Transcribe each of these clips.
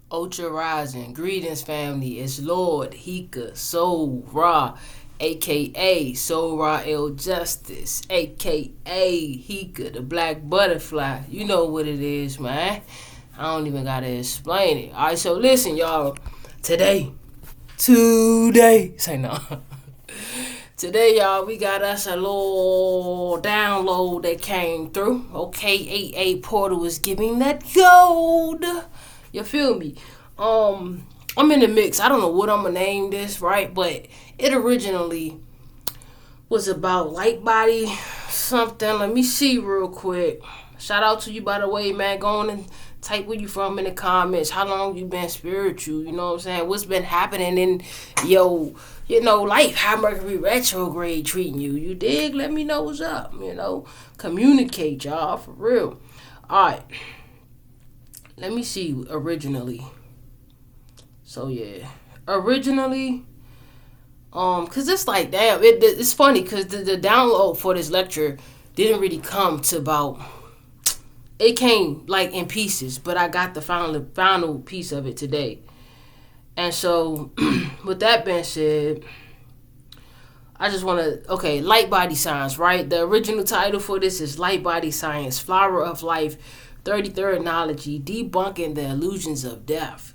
Ultra Rising, greetings family, it's Lord Hika Soul Ra, aka Soul Ra El Justice, aka Hika the Black Butterfly. You know what it is, man. I don't even gotta explain it. Alright, so listen, y'all. Today, say no. Today, y'all, we got us a little download that came through. Okay, 88 portal is giving that gold. You feel me? I'm in the mix. I don't know what I'm gonna name this, right? But it originally was about light body something. Let me see real quick. Shout out to you, by the way, man. Go on and type where you from in the comments. How long you been spiritual? You know what I'm saying? What's been happening in life? How Mercury retrograde treating you? You dig? Let me know what's up. Communicate, y'all, for real. All right. Let me see originally. So yeah, originally, cause it's like damn, it's funny cause the download for this lecture didn't really come to about. It came like in pieces, but I got the final piece of it today. And so, with that being said, I just want to light body science, right? The original title for this is Light Body Science, Flower of Life, 33rd Knowledgy, Debunking the Illusions of Death.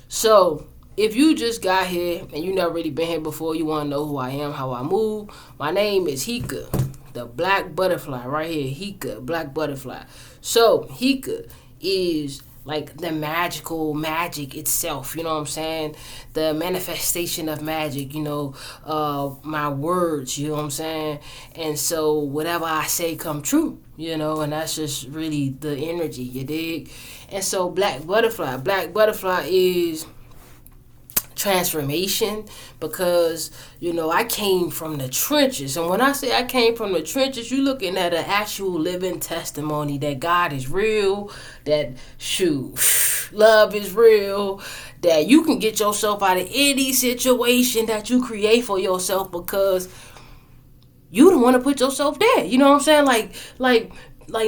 So, if you just got here and you never really been here before, you want to know who I am, how I move, my name is Hika, the Black Butterfly, right here, Hika, Black Butterfly. So, Hika is like the magic itself, you know what I'm saying? The manifestation of magic, my words, you know what I'm saying? And so whatever I say come true, and that's just really the energy, you dig? And so Black Butterfly is transformation because I came from the trenches, and when I say I came from the trenches, you're looking at an actual living testimony that God is real, that love is real, that you can get yourself out of any situation that you create for yourself because you don't want to put yourself there. You know what I'm saying? Like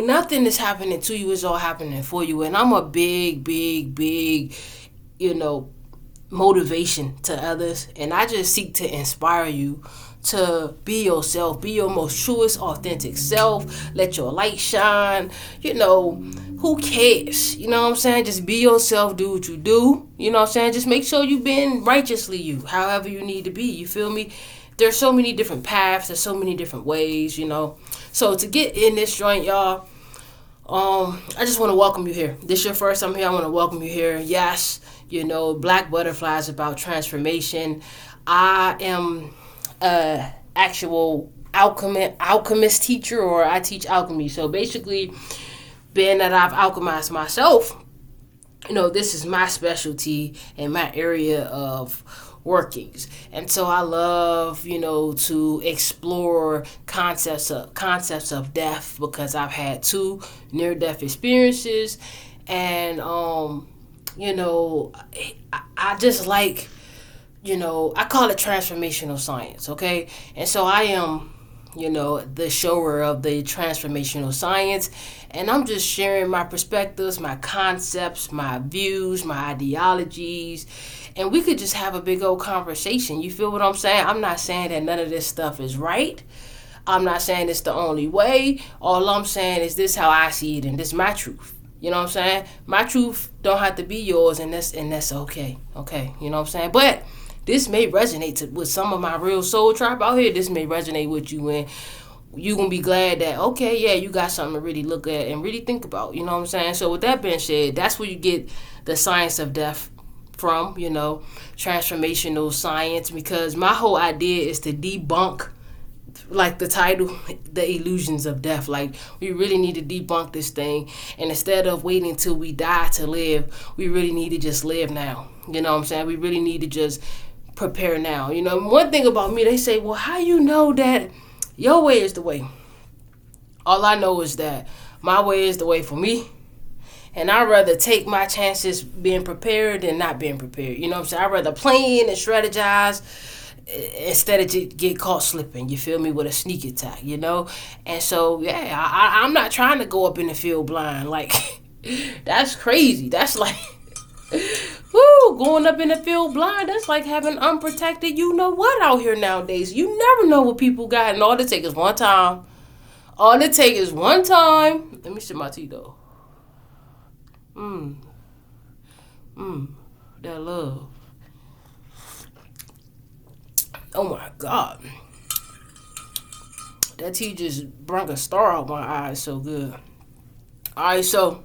nothing is happening to you, it's all happening for you. And I'm a big motivation to others, and I just seek to inspire you to be yourself, be your most truest authentic self, let your light shine. Who cares? You know what I'm saying? Just be yourself, do what you do, you know what I'm saying? Just make sure you've been righteously you, however you need to be, you feel me? There's so many different paths, there's so many different ways, so to get in this joint, y'all, I just want to welcome you here. This your first time here, I want to welcome you here. Yes, Black Butterfly is about transformation. I am a actual alchemist teacher, or I teach alchemy. So basically, being that I've alchemized myself, this is my specialty and my area of workings. And so I love, to explore concepts of death because I've had 2 near-death experiences, and I just like, I call it transformational science, okay? And so I am, the shower of the transformational science, and I'm just sharing my perspectives, my concepts, my views, my ideologies, and we could just have a big old conversation. You feel what I'm saying? I'm not saying that none of this stuff is right. I'm not saying it's the only way. All I'm saying is this how I see it, and this is my truth. You know what I'm saying? My truth don't have to be yours, and that's okay. Okay, you know what I'm saying? But this may resonate with some of my real soul tribe out here. This may resonate with you, and you gonna be glad that, okay, yeah, you got something to really look at and really think about. You know what I'm saying? So with that being said, that's where you get the science of death from, transformational science, because my whole idea is to debunk, like the title, the illusions of death. Like, we really need to debunk this thing, and instead of waiting till we die to live, we really need to just live now. You know what I'm saying? We really need to just prepare now. One thing about me, they say, well, how you know that your way is the way? All I know is that my way is the way for me, and I'd rather take my chances being prepared than not being prepared. You know what I'm saying? I'd rather plan and strategize instead of just get caught slipping, you feel me, with a sneak attack, And so, yeah, I'm not trying to go up in the field blind. Like, that's crazy. That's like, going up in the field blind, that's like having unprotected you know what out here nowadays. You never know what people got, and all it takes is one time. All it takes is one time. Let me sip my tea though. That love. Oh my God. That tea just brought a star out my eyes so good. Alright, so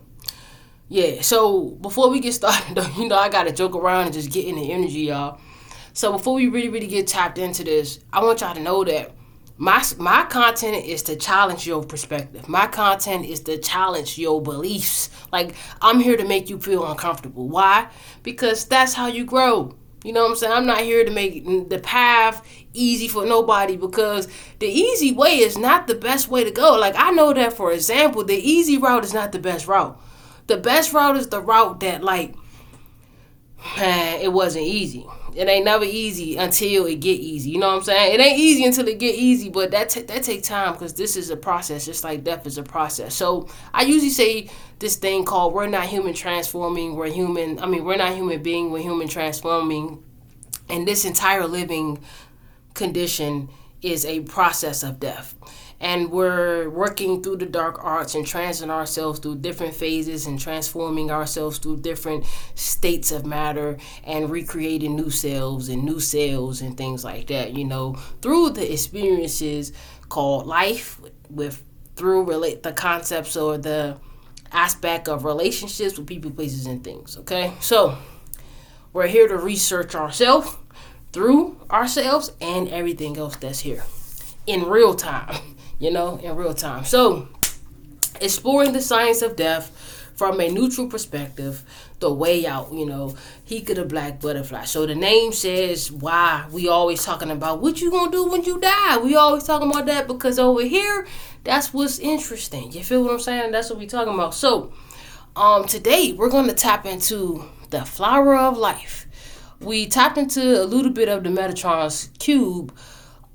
yeah, so before we get started though, you know I gotta joke around and just get in the energy, y'all. So before we really get tapped into this, I want y'all to know that my content is to challenge your perspective. My content is to challenge your beliefs. Like, I'm here to make you feel uncomfortable. Why? Because that's how you grow. You know what I'm saying? I'm not here to make the path easy for nobody, because the easy way is not the best way to go. Like, I know that, for example, the easy route is not the best route. The best route is the route that, like, man, it wasn't easy. It ain't never easy until it get easy. You know what I'm saying? It ain't easy until it get easy, but that take time, because this is a process, just like death is a process. So I usually say this thing called we're not human transforming, we're not human being, we're human transforming. And this entire living condition is a process of death. And we're working through the dark arts and transiting ourselves through different phases and transforming ourselves through different states of matter and recreating new selves and things like that, you know, through the experiences called life, through the concepts or the aspect of relationships with people, places, and things. Okay, so we're here to research ourselves, through ourselves, and everything else that's here in real time. You know, in real time. So, exploring the science of death from a neutral perspective, the way out, you know, Hika the Black Butterfly. So the name says why we always talking about what you gonna do when you die. We always talking about that because over here, that's what's interesting. You feel what I'm saying? That's what we talking about. So, today we're gonna tap into the flower of life. We tapped into a little bit of the Metatron's cube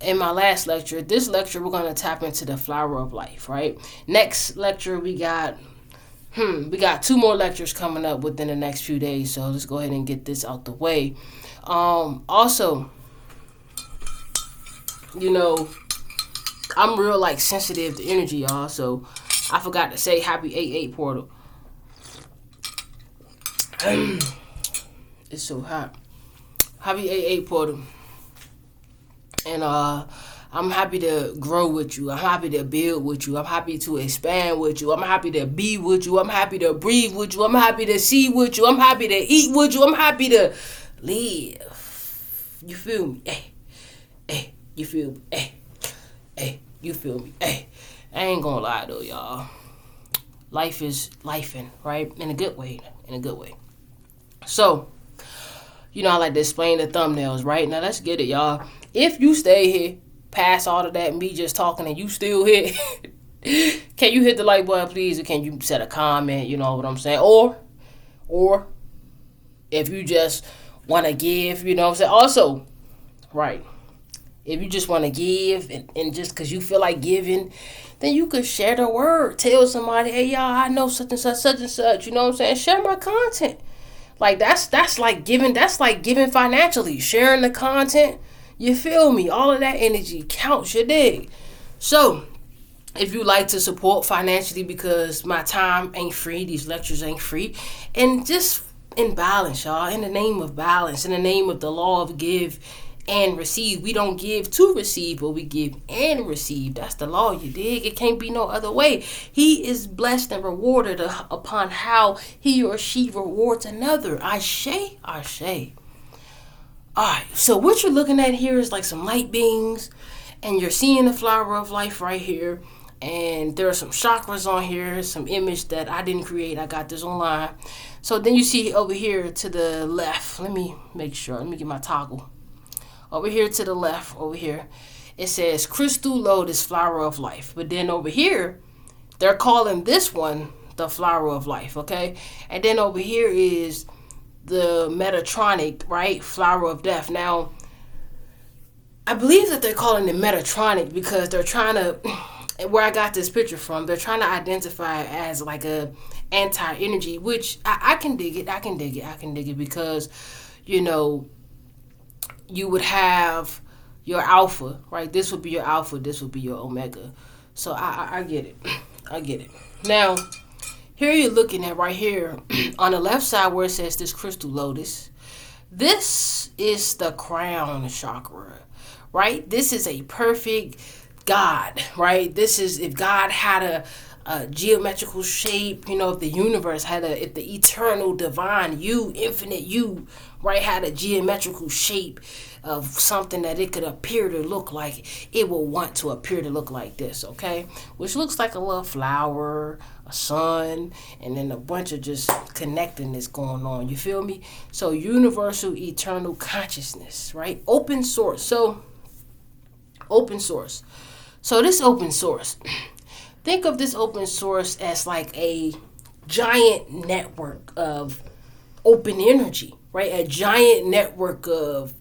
in my last lecture. This lecture, we're going to tap into the flower of life, right? Next lecture, we got 2 more lectures coming up within the next few days. So let's go ahead and get this out the way. Also, you know, I'm real like sensitive to energy, y'all. So I forgot to say happy 8/8 portal. It's so hot. Happy 8/8 portal. And I'm happy to grow with you. I'm happy to build with you. I'm happy to expand with you. I'm happy to be with you. I'm happy to breathe with you. I'm happy to see with you. I'm happy to eat with you. I'm happy to live. You feel me? Hey, you feel me? Hey, you feel me? Hey, I ain't gonna lie though, y'all. Life is lifing, right? In a good way. So, you know, I like to explain the thumbnails, right? Now let's get it, y'all. If you stay here past all of that, me just talking, and you still here, can you hit the like button, please? Or can you set a comment? You know what I'm saying? Or if you just want to give, you know what I'm saying? Also, right, if you just want to give and just because you feel like giving, then you could share the word. Tell somebody, hey, y'all, I know such and such. You know what I'm saying? Share my content. Like, that's like giving. That's like giving financially. Sharing the content. You feel me? All of that energy counts, you dig? So, if you like to support financially, because my time ain't free, these lectures ain't free, and just in balance, y'all, in the name of balance, in the name of the law of give and receive. We don't give to receive, but we give and receive. That's the law, you dig? It can't be no other way. He is blessed and rewarded upon how he or she rewards another. Ashe. Alright, so what you're looking at here is like some light beams, and you're seeing the flower of life right here, and there are some chakras on here, some image that I didn't create, I got this online. So then you see over here to the left, let me make sure, let me get my toggle. Over here to the left, over here, it says crystal lotus flower of life, but then over here, they're calling this one the flower of life, okay? And then over here is the Metatronic, right? Flower of death. Now, I believe that they're calling it Metatronic because they're trying to, where I got this picture from, they're trying to identify it as like a anti-energy, which I can dig it. I can dig it because, you know, you would have your alpha, right? This would be your alpha. This would be your omega. So I get it. I get it. Now, here you're looking at right here on the left side where it says this crystal lotus. This is the crown chakra, right? This is a perfect God, right? This is if God had a geometrical shape, you know, if the universe had if the eternal divine you, infinite you, right, had a geometrical shape of something that it could appear to look like, it will want to appear to look like this, okay? Which looks like a little flower, a sun, and then a bunch of just connectedness going on, you feel me? So universal eternal consciousness, right? Open source. So open source. So this open source, think of this open source as like a giant network of open energy, right? A giant network of,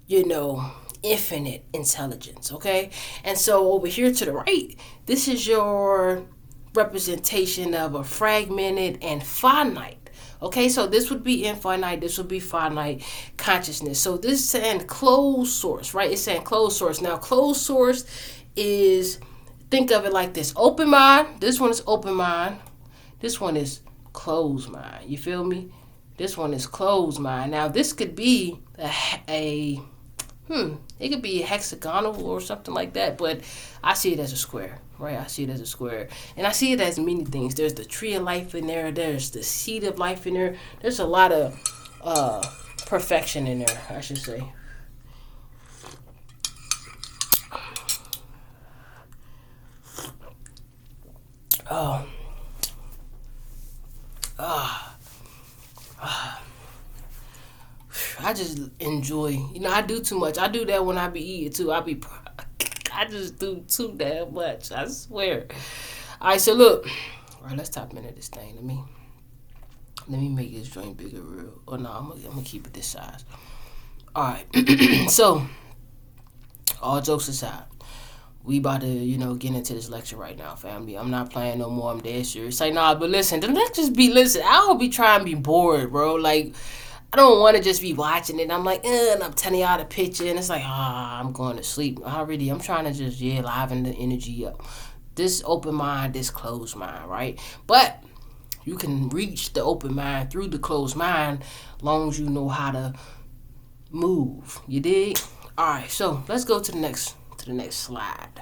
you know, infinite intelligence, okay? And so over here to the right, this is your representation of a fragmented and finite. Okay, so this would be infinite, this would be finite consciousness. So this is saying closed source, right? It's saying closed source. Now, closed source is, think of it like this. Open mind, this one is open mind. This one is closed mind. You feel me? This one is closed mind. Now, this could be it could be hexagonal or something like that, but I see it as a square, right? I see it as a square. And I see it as many things. There's the tree of life in there. There's the seed of life in there. There's a lot of perfection in there, I should say. I just enjoy, you know, I do too much. I do that when I be eating too. I just do too damn much, I swear. All right, so look. All right, let's top into this thing. Let me make this joint bigger real. Oh, no, I'm gonna keep it this size. All right, so all jokes aside, we about to, you know, get into this lecture right now, family. I'm not playing no more. I'm dead serious. Like, nah, but listen, let's just listen. I don't be trying to be bored, bro. Like, I don't want to just be watching it. I'm like, and I'm telling y'all the picture, and it's like, I'm going to sleep. I'm trying to just, liven the energy up. This open mind, this closed mind, right? But you can reach the open mind through the closed mind as long as you know how to move. You dig? All right, so let's go to the next slide.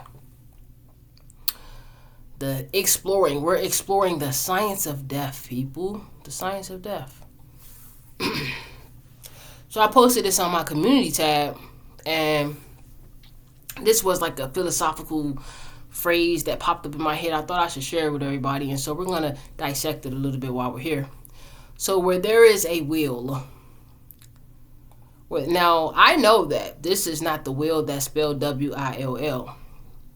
We're exploring the science of death, people. The science of death. So I posted this on my community tab, and this was like a philosophical phrase that popped up in my head. I thought I should share it with everybody, and so we're going to dissect it a little bit while we're here. So where there is a will, now I know that this is not the will that's spelled W-I-L-L,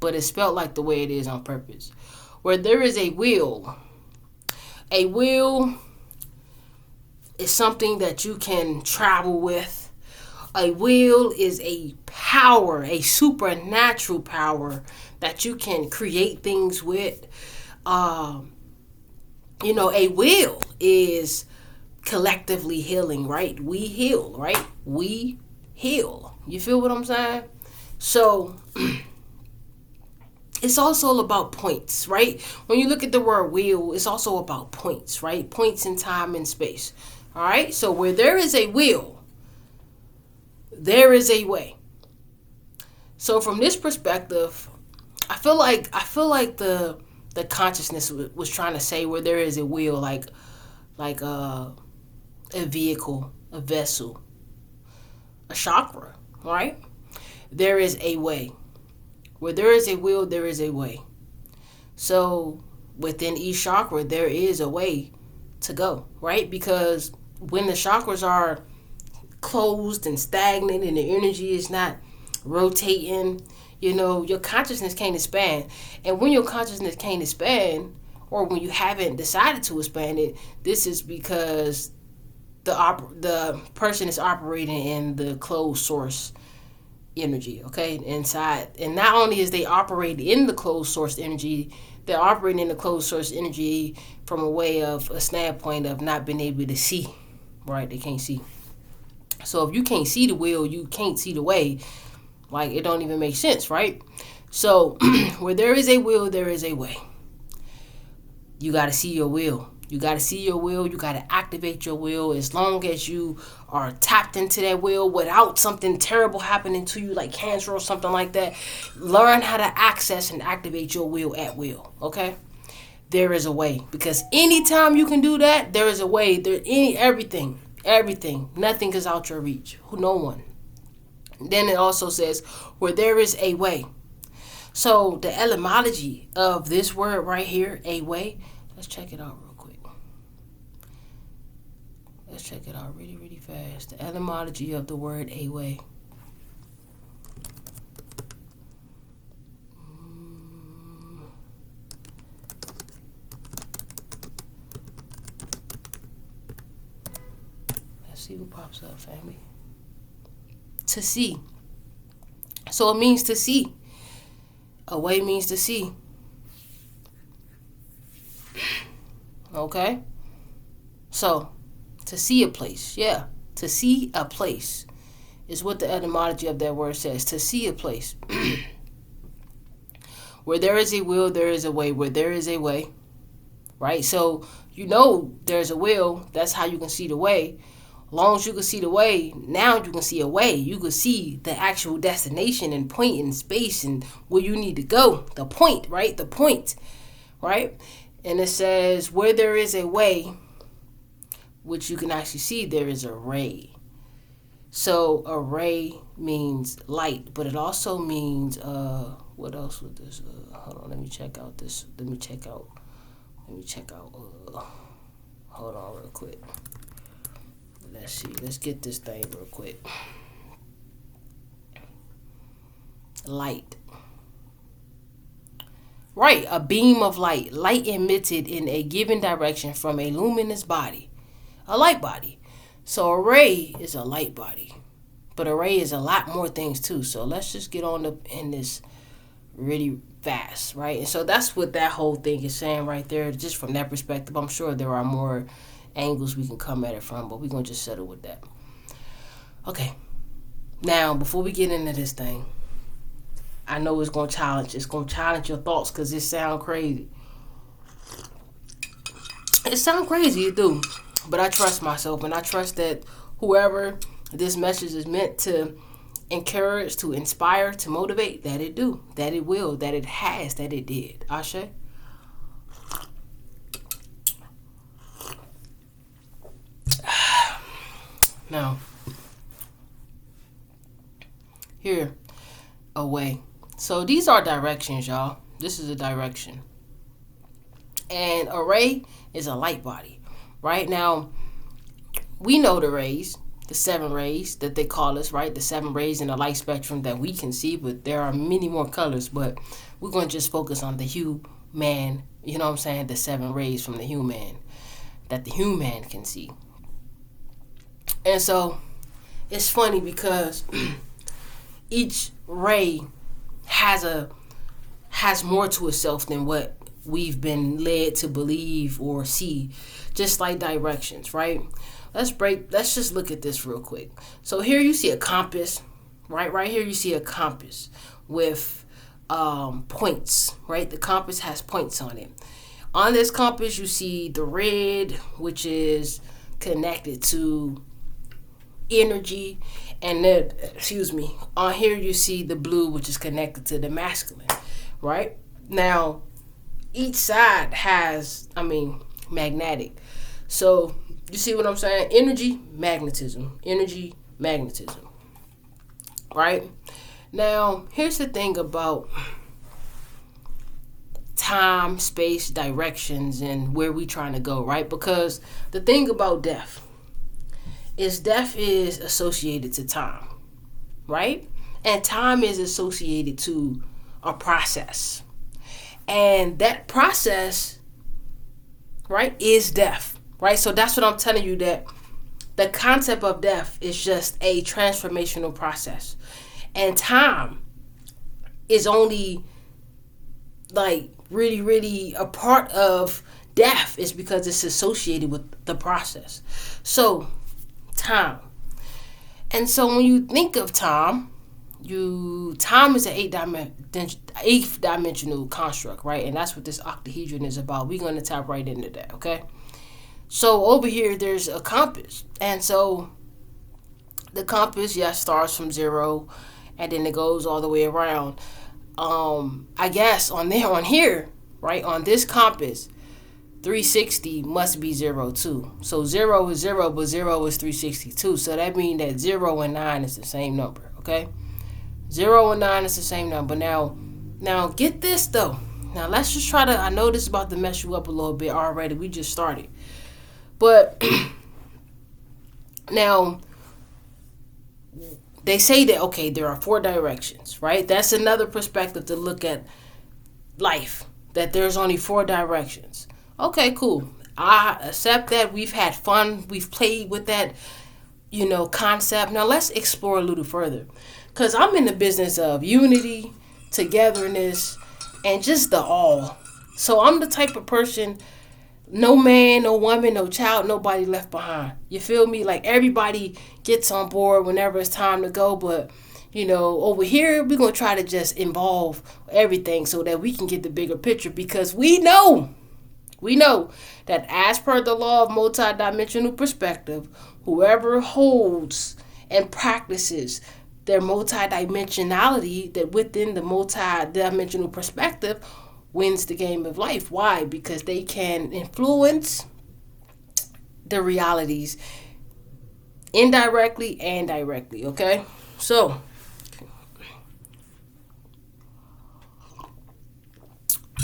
but it's spelled like the way it is on purpose. Where there is a will is something that you can travel with. A will is a power, a supernatural power that you can create things with. A will is collectively healing, right? We heal, right? We heal. You feel what I'm saying? So it's also about points, right? When you look at the word will, it's also about points, right? Points in time and space. All right, so where there is a will, there is a way. So from this perspective, I feel like the consciousness was trying to say where there is a will, like a vehicle, a vessel, a chakra, right? There is a way. Where there is a will, there is a way. So within each chakra, there is a way to go, right? Because when the chakras are closed and stagnant and the energy is not rotating, your consciousness can't expand. And when your consciousness can't expand, or when you haven't decided to expand it, this is because the person is operating in the closed source energy, okay, inside. And not only is they operating in the closed source energy, they're operating in the closed source energy from a way of a standpoint of not being able to see, right? They can't see. So if you can't see the will, you can't see the way. Like, it don't even make sense, right? So where there is a will, there is a way. You got to see your will. You got to see your will. You got to activate your will. As long as you are tapped into that will without something terrible happening to you, like cancer or something like that, learn how to access and activate your will at will, okay? There is a way. Because anytime you can do that, there is a way. Everything. Nothing is out your reach. No one. Then it also says, where there is a way. So the etymology of this word right here, a way, let's check it out real quick. Let's check it out really, really fast. The etymology of the word a way. Let's see what pops up, family. To see. So it means to see. A way means to see. Okay? So, to see a place. Yeah. To see a place is what the etymology of that word says. To see a place. Where there is a will, there is a way. Where there is a way. Right? So, you know there's a will. That's how you can see the way. As long as you can see the way, now you can see a way. You can see the actual destination and point in space and where you need to go. The point, right? The point, right? And it says, where there is a way, which you can actually see, there is a ray. So a ray means light, but it also means, what else with this? Hold on, let me check out. Hold on real quick. Let's see. Let's get this thing real quick. Light. Right. A beam of light. Light emitted in a given direction from a luminous body. A light body. So a ray is a light body. But a ray is a lot more things too. So let's just get on in this really fast. Right. And so that's what that whole thing is saying right there. Just from that perspective. I'm sure there are more angles we can come at it from, but we're going to just settle with that. Okay. Now, before we get into this thing, I know it's going to challenge your thoughts because it sounds crazy. It sounds crazy, it do. But I trust myself, and I trust that whoever this message is meant to encourage, to inspire, to motivate, that it do, that it will, that it has, that it did. Ashe? Now, here, a way. So these are directions, y'all. This is a direction. And a ray is a light body. Right now, we know the rays, the 7 rays that they call us, right? The 7 rays in the light spectrum that we can see, but there are many more colors. But we're going to just focus on the human, you know what I'm saying? The 7 rays from the human that the human can see. And so it's funny because each ray has more to itself than what we've been led to believe or see, just like directions, right? Let's just look at this real quick. So here you see a compass, right here you see a compass with points, right? The compass has points on it. On this compass you see the red, which is connected to energy, and then on here you see the blue, which is connected to the masculine, right? Now each side has magnetic. So you see what I'm saying? Energy, magnetism, right? Now here's the thing about time, space, directions, and where we trying to go, right? Because the thing about death is associated to time, right? And time is associated to a process. And that process, right, is death, right? So that's what I'm telling you, that the concept of death is just a transformational process. And time is only like really, really a part of death, is because it's associated with the process. So, time. And so when you think of time, time is an eighth dimensional construct, right? And that's what this octahedron is about. We're going to tap right into that, okay? So over here, there's a compass. And so the compass, yes, starts from 0, and then it goes all the way around. I guess on here, right, on this compass, 360 must be 0 too. So 0 is 0, but 0 is 362. So that means that 0 and 9 is the same number, okay? 0 and 9 is the same number. Now get this though. Now let's just try to, I know this is about to mess you up a little bit already. We just started. But now they say that, okay, there are 4 directions, right? That's another perspective to look at life, that there's only 4 directions. Okay, cool. I accept that. We've had fun. We've played with that, concept. Now let's explore a little further, because I'm in the business of unity, togetherness, and just the all. So I'm the type of person, no man, no woman, no child, nobody left behind. You feel me? Like everybody gets on board whenever it's time to go. But, over here, we're going to try to just involve everything so that we can get the bigger picture, because we know that as per the law of multidimensional perspective, whoever holds and practices their multidimensionality, that within the multidimensional perspective, wins the game of life. Why? Because they can influence the realities indirectly and directly, okay? So,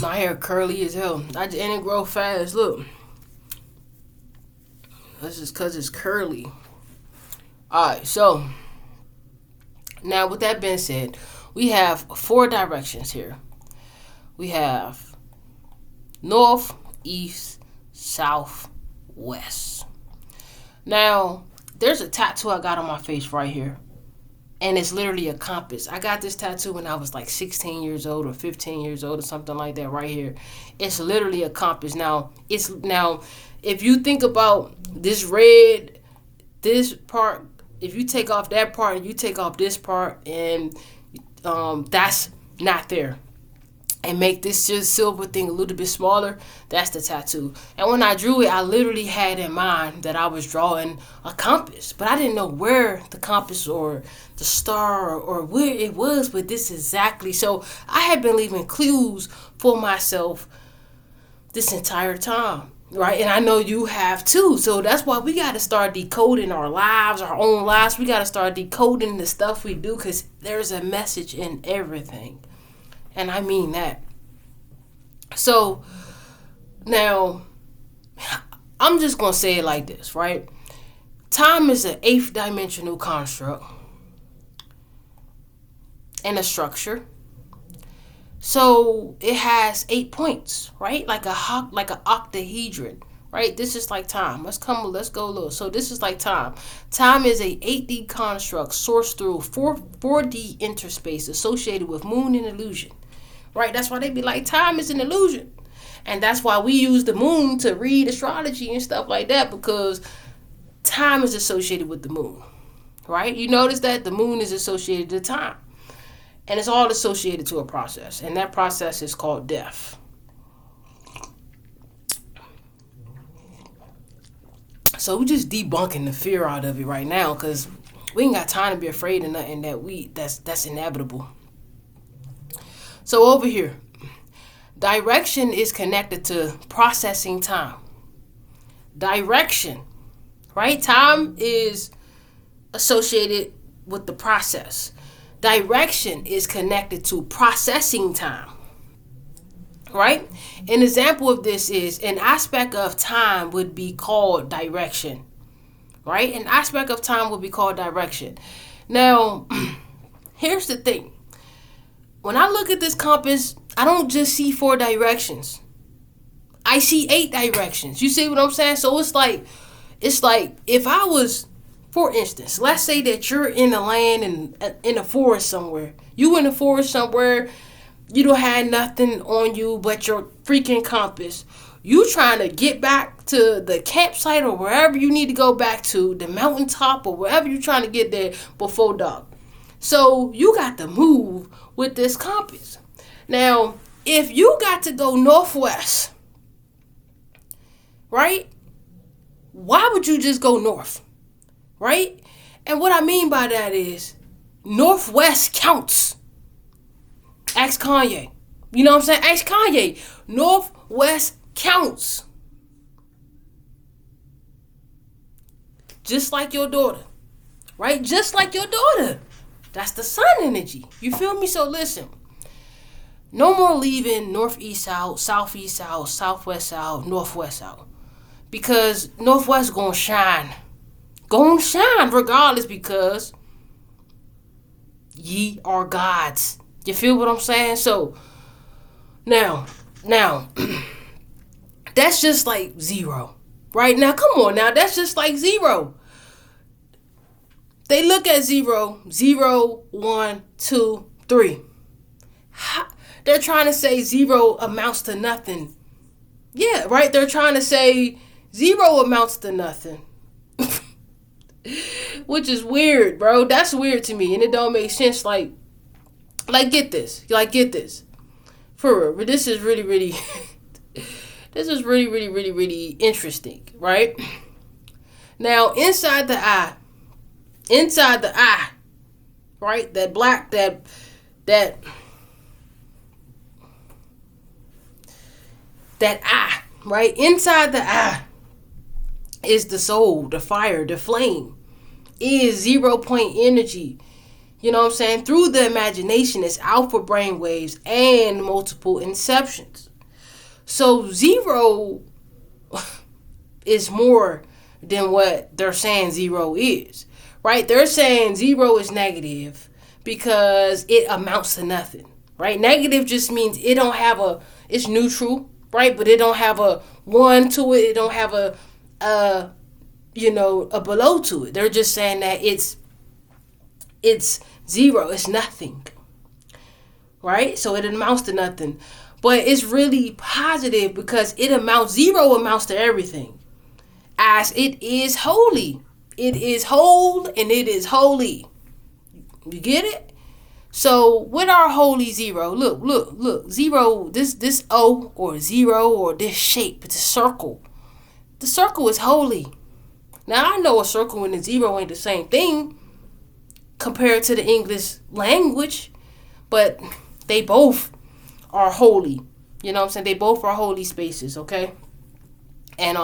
my hair curly as hell. And it grow fast. Look. That's just because it's curly. Alright, so now with that being said, we have 4 directions here. We have north, east, south, west. Now, there's a tattoo I got on my face right here. And it's literally a compass. I got this tattoo when I was like 16 years old or 15 years old or something like that right here. It's literally a compass. Now, if you think about this red, this part, if you take off that part and you take off this part, and that's not there, and make this silver thing a little bit smaller, that's the tattoo. And when I drew it, I literally had in mind that I was drawing a compass, but I didn't know where the compass or the star or where it was with this exactly. So I had been leaving clues for myself this entire time, right? And I know you have too. So that's why we got to start decoding our lives, our own lives. We got to start decoding the stuff we do, because there's a message in everything. And I mean that. So, now, I'm just going to say it like this, right? Time is an 8th dimensional construct and a structure. So, it has 8 points, right? Like an octahedron, right? This is like time. Let's go a little. So, this is like time. Time is a 8D construct sourced through 4D interspace associated with moon and illusion. Right? That's why they be like, time is an illusion. And that's why we use the moon to read astrology and stuff like that, because time is associated with the moon. Right? You notice that the moon is associated to time. And it's all associated to a process. And that process is called death. So we're just debunking the fear out of it right now, because we ain't got time to be afraid of nothing that's inevitable. So over here, direction is connected to processing time. Direction, right? Time is associated with the process. Direction is connected to processing time, right? An example of this is an aspect of time would be called direction, right? An aspect of time would be called direction. Now, here's the thing. When I look at this compass, I don't just see 4 directions. I see 8 directions. You see what I'm saying? So it's like if I was For instance, let's say that you're in a land in a forest somewhere. You in a forest somewhere, you don't have nothing on you but your freaking compass. You trying to get back to the campsite or wherever you need to go back to, the mountaintop or wherever you're trying to get there before dark. So you got to move with this compass. Now, if you got to go northwest, right? Why would you just go north? Right? And what I mean by that is northwest counts. Ask Kanye. You know what I'm saying? Ask Kanye. Northwest counts. Just like your daughter. Right? Just like your daughter. That's the sun energy. You feel me? So listen. No more leaving northeast out, southeast out, southwest out, northwest out. Because northwest gonna shine. Gonna shine regardless, because ye are gods. You feel what I'm saying? So now that's just like zero. Right now, come on now, that's just like zero. They look at 0, 1, 2, 3. They're trying to say 0 amounts to nothing. Yeah, right? They're trying to say 0 amounts to nothing. Which is weird, bro. That's weird to me. And it don't make sense. Like get this. Get this. For real. But this is really, really this is really, really, really, really interesting, right? Now, inside the eye, right? That black, that eye, right? Inside the eye is the soul, the fire, the flame. Is 0 point energy. You know what I'm saying? Through the imagination, it's alpha brain waves and multiple inceptions. So 0 is more than what they're saying 0 is. Right? They're saying 0 is negative because it amounts to nothing. Right? Negative just means it don't have it's neutral, right? But it don't have a 1 to it. It don't have a below to it. They're just saying that it's 0. It's nothing. Right? So it amounts to nothing. But it's really positive because 0 amounts to everything. As it is holy. It is whole and it is holy. You get it? So with our holy 0, look, 0, this O or 0 or this shape, it's a circle. The circle is holy. Now I know a circle and a 0 ain't the same thing compared to the English language, but they both are holy. You know what I'm saying? They both are holy spaces, okay? And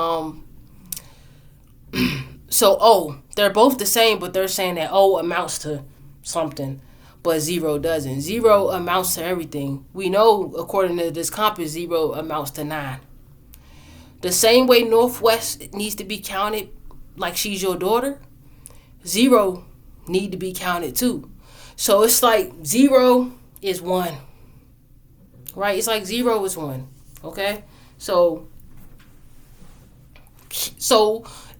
so O, they're both the same, but they're saying that O amounts to something, but 0 doesn't. 0 amounts to everything. We know, according to this compass, 0 amounts to 9. The same way northwest needs to be counted like she's your daughter, 0 need to be counted too. So it's like 0 is 1. Right? It's like 0 is 1. Okay? So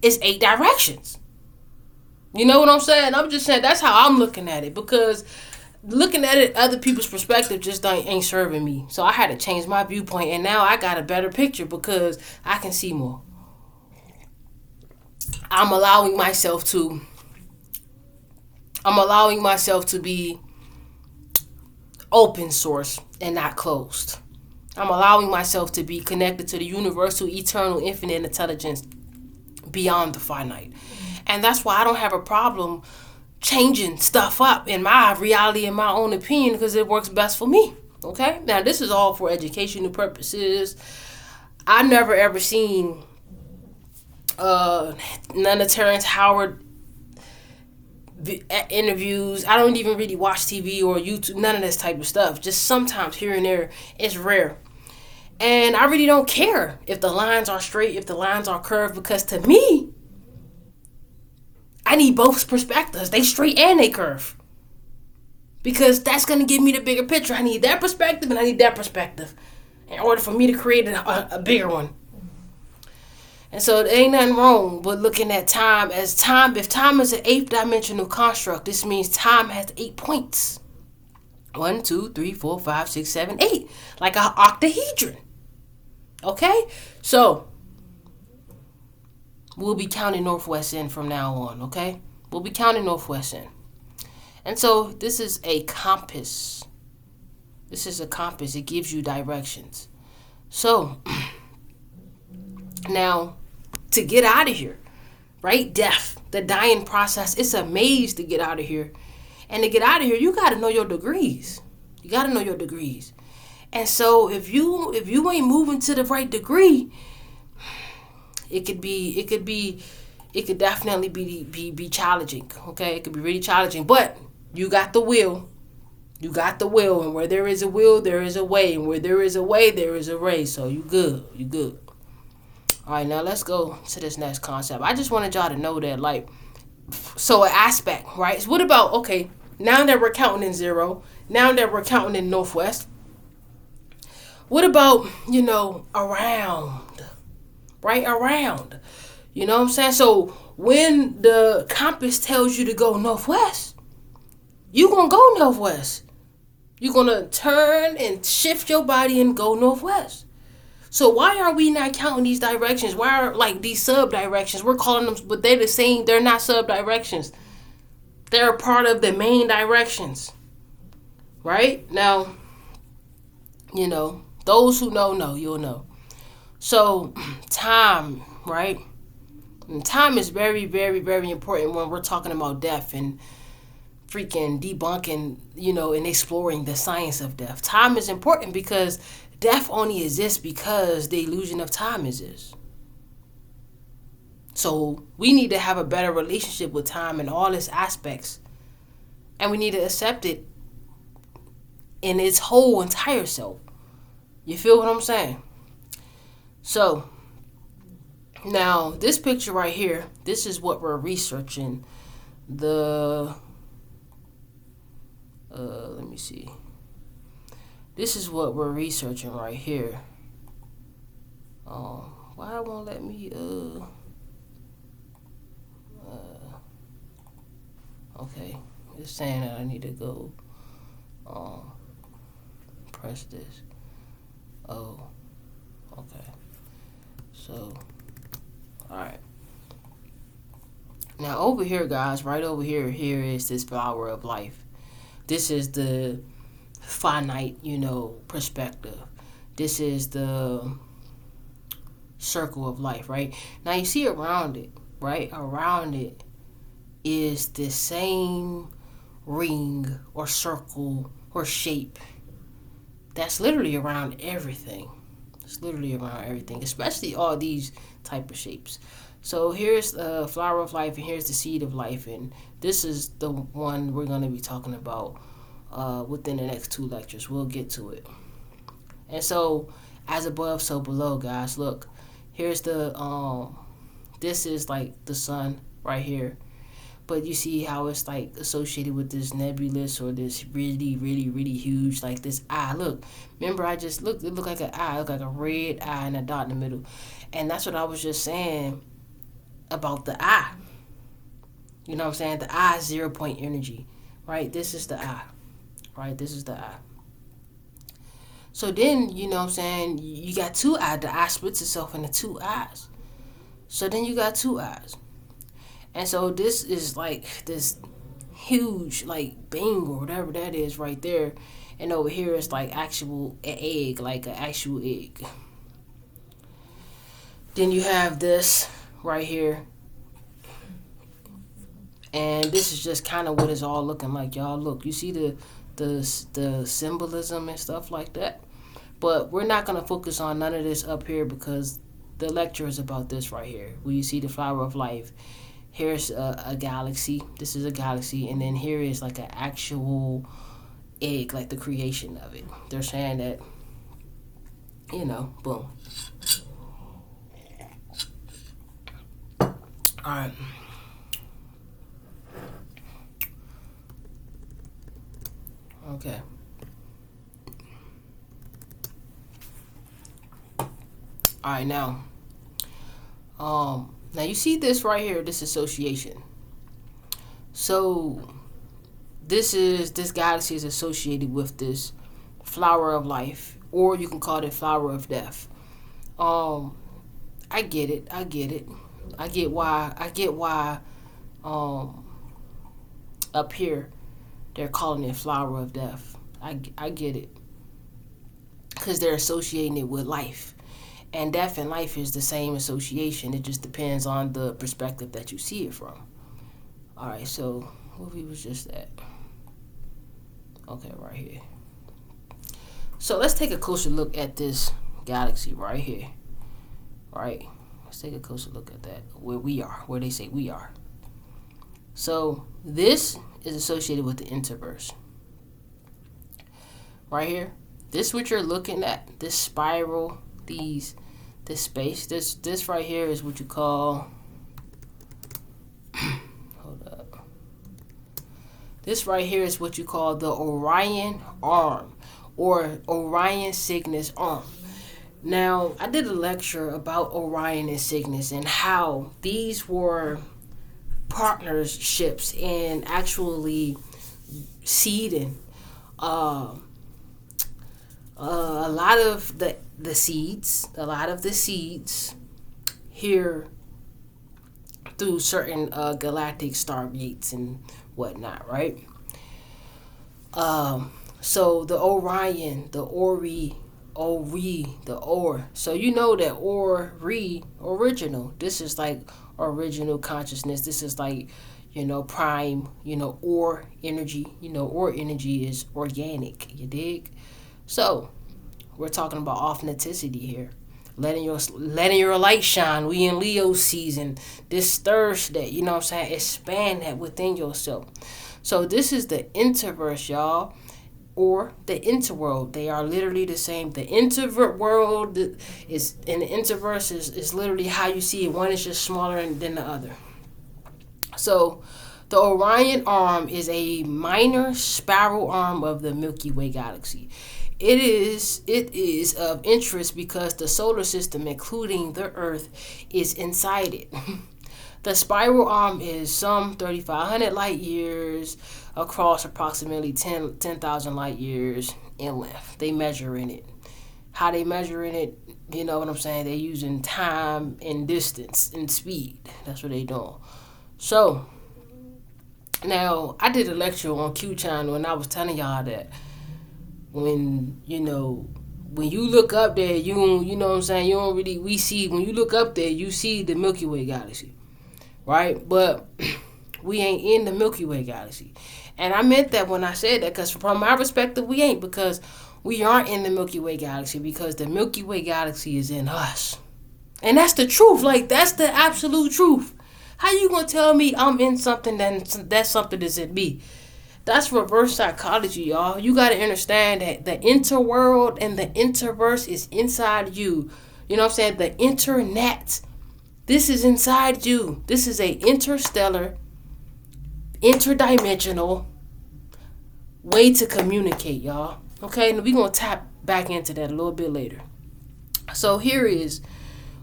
it's 8 directions. You know what I'm saying? I'm just saying that's how I'm looking at it, because looking at it, other people's perspective just ain't serving me. So I had to change my viewpoint, and now I got a better picture because I can see more. I'm allowing myself to be open source and not closed. I'm allowing myself to be connected to the universal, eternal, infinite intelligence beyond the finite. And that's why I don't have a problem changing stuff up in my reality, in my own opinion, because it works best for me. Okay? Now, this is all for educational purposes. I never ever seen none of Terrence Howard interviews. I don't even really watch TV or YouTube, none of this type of stuff. Just sometimes here and there. It's rare. And I really don't care if the lines are straight, if the lines are curved, because to me, I need both perspectives. They straight and they curve. Because that's going to give me the bigger picture. I need that perspective and I need that perspective in order for me to create a bigger one. And so there ain't nothing wrong with looking at time as time. If time is an 8th dimensional construct, this means time has 8 points. 1, 2, 3, 4, 5, 6, 7, 8. Like an octahedron. Okay? So, we'll be counting Northwest in from now on, okay? We'll be counting Northwest in. And so, this is a compass. This is a compass. It gives you directions. So, now, to get out of here, right? Death, the dying process, it's a maze to get out of here. And to get out of here, you got to know your degrees. You got to know your degrees. And so if you ain't moving to the right degree, it could definitely be challenging. Okay, it could be really challenging. But you got the will. You got the will, and where there is a will, there is a way, and where there is a way, there is a ray. So you good. You good. All right, now let's go to this next concept. I just wanted y'all to know that, like, so an aspect, right? So what about, okay, now that we're counting in zero, now that we're counting in Northwest, what about, around, right? Around, you know what I'm saying? So when the compass tells you to go Northwest, you're going to go Northwest. You're going to turn and shift your body and go Northwest. So why are we not counting these directions? Why are, like, these sub-directions? We're calling them, but they're the same. They're not sub-directions. They're a part of the main directions. Right? Now, those who know, you'll know. So, time, right? And time is very, very, very important when we're talking about death and freaking debunking, and exploring the science of death. Time is important because death only exists because the illusion of time exists. So we need to have a better relationship with time in all its aspects. And we need to accept it in its whole entire self. You feel what I'm saying? So, now this picture right here, this is what we're researching. Let me see. This is what we're researching right here. Why it won't let me, okay. It's saying that I need to go, press this. Oh, okay. So, alright. Now over here, guys, right over here is this flower of life. This is the finite, perspective. This is the circle of life, right? Now you see around it, right? Around it is the same ring or circle or shape that's literally around everything. It's literally around everything, especially all these type of shapes. So here's the flower of life, and here's the seed of life, and this is the one we're going to be talking about within the next 2 lectures. We'll get to it. And so, as above, so below, guys. Look, here's the this is like the sun right here, but you see how it's like associated with this nebulous or this really, really, really huge, like this eye. Look, remember I just looked, it looked like an eye, it looked like a red eye and a dot in the middle. And that's what I was just saying about the eye. You know what I'm saying? The eye is 0 point energy, right? This is the eye, right? This is the eye. So then, you know what I'm saying, you got 2 eyes. The eye splits itself into 2 eyes. So then you got 2 eyes. And so this is like this huge like bang or whatever that is right there. And over here it's like actual egg, like an actual egg. Then you have this right here. And this is just kind of what it's all looking like, y'all. Look, you see the symbolism and stuff like that. But we're not going to focus on none of this up here because the lecture is about this right here, where you see the flower of life. Here's a galaxy. This is a galaxy. And then here is like an actual egg, like the creation of it. They're saying that, boom. All right. Okay. All right, now. Now you see this right here, this association. So this galaxy is associated with this flower of life, or you can call it flower of death. I get it. I get why up here they're calling it flower of death. I get it. Because they're associating it with life. And death and life is the same association. It just depends on the perspective that you see it from. Alright, so what we was just at? Okay, right here. So let's take a closer look at this galaxy right here. Right? Let's take a closer look at that. Where we are. Where they say we are. So this is associated with the interverse. Right here. This what you're looking at. This spiral. This space. This right here is what you call... Hold up. This right here is what you call the Orion arm. Or Orion Cygnus arm. Now, I did a lecture about Orion and Cygnus and how these were partnerships in actually seeding a lot of the seeds here through certain galactic stargates and whatnot, right? So the Orion, the Ori, the Or. So you know that original. This is like original consciousness. This is like, prime, Or energy. Or energy is organic. You dig? So we're talking about authenticity here. Letting your light shine. We in Leo season. This Thursday, you know what I'm saying? Expand that within yourself. So this is the interverse, y'all. Or the interworld. They are literally the same. The introvert world is, and the interverse is literally how you see it. One is just smaller than the other. So the Orion arm is a minor spiral arm of the Milky Way galaxy. It is of interest because the solar system, including the Earth, is inside it. The spiral arm is some 3,500 light years across, approximately 10,000 light years in length. They measure in it. How they measure in it, you know what I'm saying? They're using time and distance and speed. That's what they doing. So, now, I did a lecture on Q Channel and I was telling y'all that when you look up there, you know what I'm saying? When you look up there, you see the Milky Way galaxy. Right? But we ain't in the Milky Way galaxy. And I meant that when I said that, because from my perspective, we ain't, because we aren't in the Milky Way galaxy, because the Milky Way galaxy is in us. And that's the truth. Like, that's the absolute truth. How you gonna tell me I'm in something that's something that's in me? That's reverse psychology, y'all. You gotta understand that the interworld and the interverse is inside you. You know what I'm saying? The internet. This is inside you. This is a interstellar, interdimensional way to communicate, y'all. Okay, and we're going to tap back into that a little bit later. So here is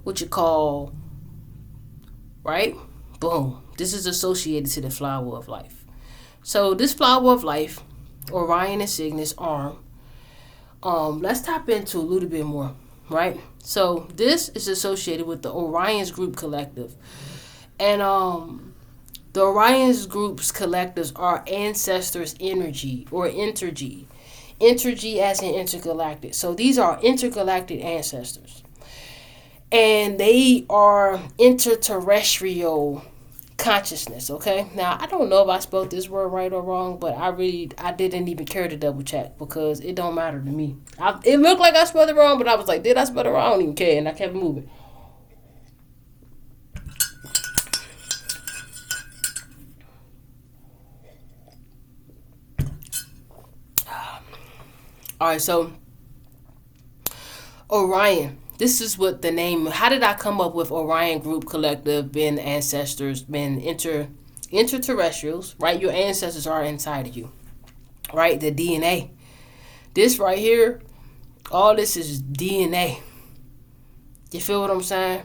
what you call, right? Boom. This is associated to the flower of life. So this flower of life, Orion and Cygnus arm, let's tap into a little bit more. Right? So this is associated with the Orion's group collective. And the Orion's groups collectives are ancestors energy or intergy. Intergy as in intergalactic. So these are intergalactic ancestors. And they are interterrestrial consciousness, okay? Now, I don't know if I spelled this word right or wrong, but I didn't even care to double check because it don't matter to me. It looked like I spelled it wrong, but I was like, did I spell it wrong? I don't even care, and I kept moving. All right, so Orion. This is what the name. How did I come up with Orion Group Collective? Been ancestors, been interterrestrials, right? Your ancestors are inside of you, right? The DNA. This right here, all this is DNA. You feel what I'm saying?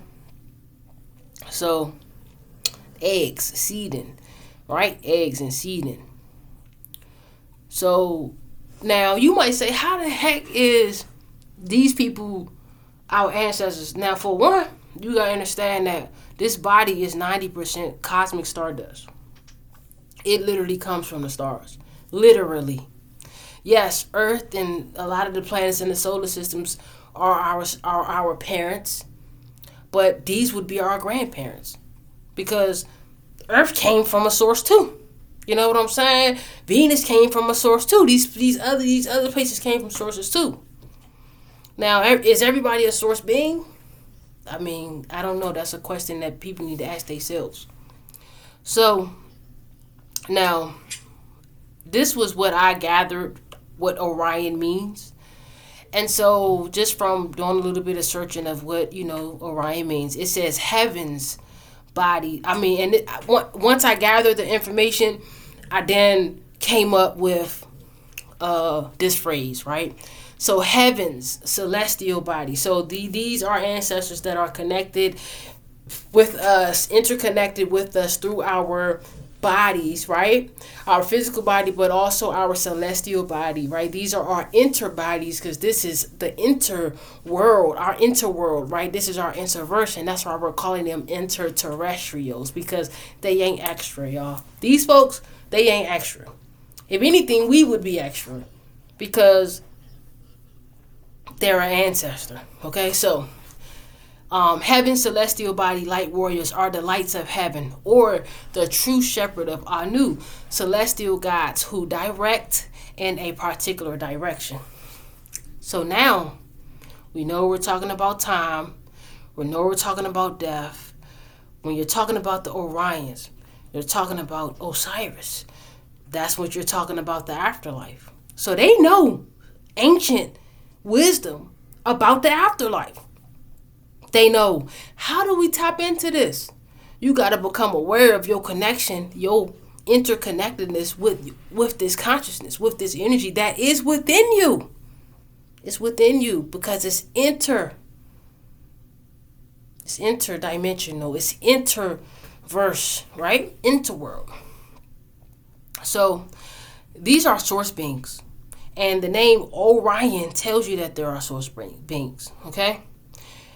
So eggs, seeding, right? Eggs and seeding. So now you might say, how the heck is these people our ancestors? Now, for one, you gotta understand that this body is 90% cosmic stardust. It literally comes from the stars. Literally. Yes, Earth and a lot of the planets in the solar systems are our parents, but these would be our grandparents, because Earth came from a source too. You know what I'm saying? Venus came from a source too. These other places came from sources too. Now, is everybody a source being? I mean, I don't know. That's a question that people need to ask themselves. So, now, this was what I gathered what Orion means. And so, just from doing a little bit of searching of what, Orion means, it says heaven's body. I mean, and once I gathered the information, I then came up with this phrase, right? So heaven's celestial body. So these are ancestors that are connected with us, interconnected with us through our bodies, right? Our physical body, but also our celestial body, right? These are our interbodies, because this is the interworld, our interworld, right? This is our interversion. That's why we're calling them interterrestrials, because they ain't extra, y'all. These folks, they ain't extra. If anything, we would be extra, because they're an ancestor. Okay, so heaven's celestial body light warriors are the lights of heaven, or the true shepherd of Anu, celestial gods who direct in a particular direction. So now we know we're talking about time. We know we're talking about death. When you're talking about the Orions, you're talking about Osiris. That's what you're talking about, the afterlife. So they know ancient wisdom about the afterlife. They know. How do we tap into this? You got to become aware of your connection, your interconnectedness with this consciousness, with this energy that is within you. It's within you, because it's interdimensional. It's interverse, right? Interworld. So these are source beings. And the name Orion tells you that there are source beings, okay?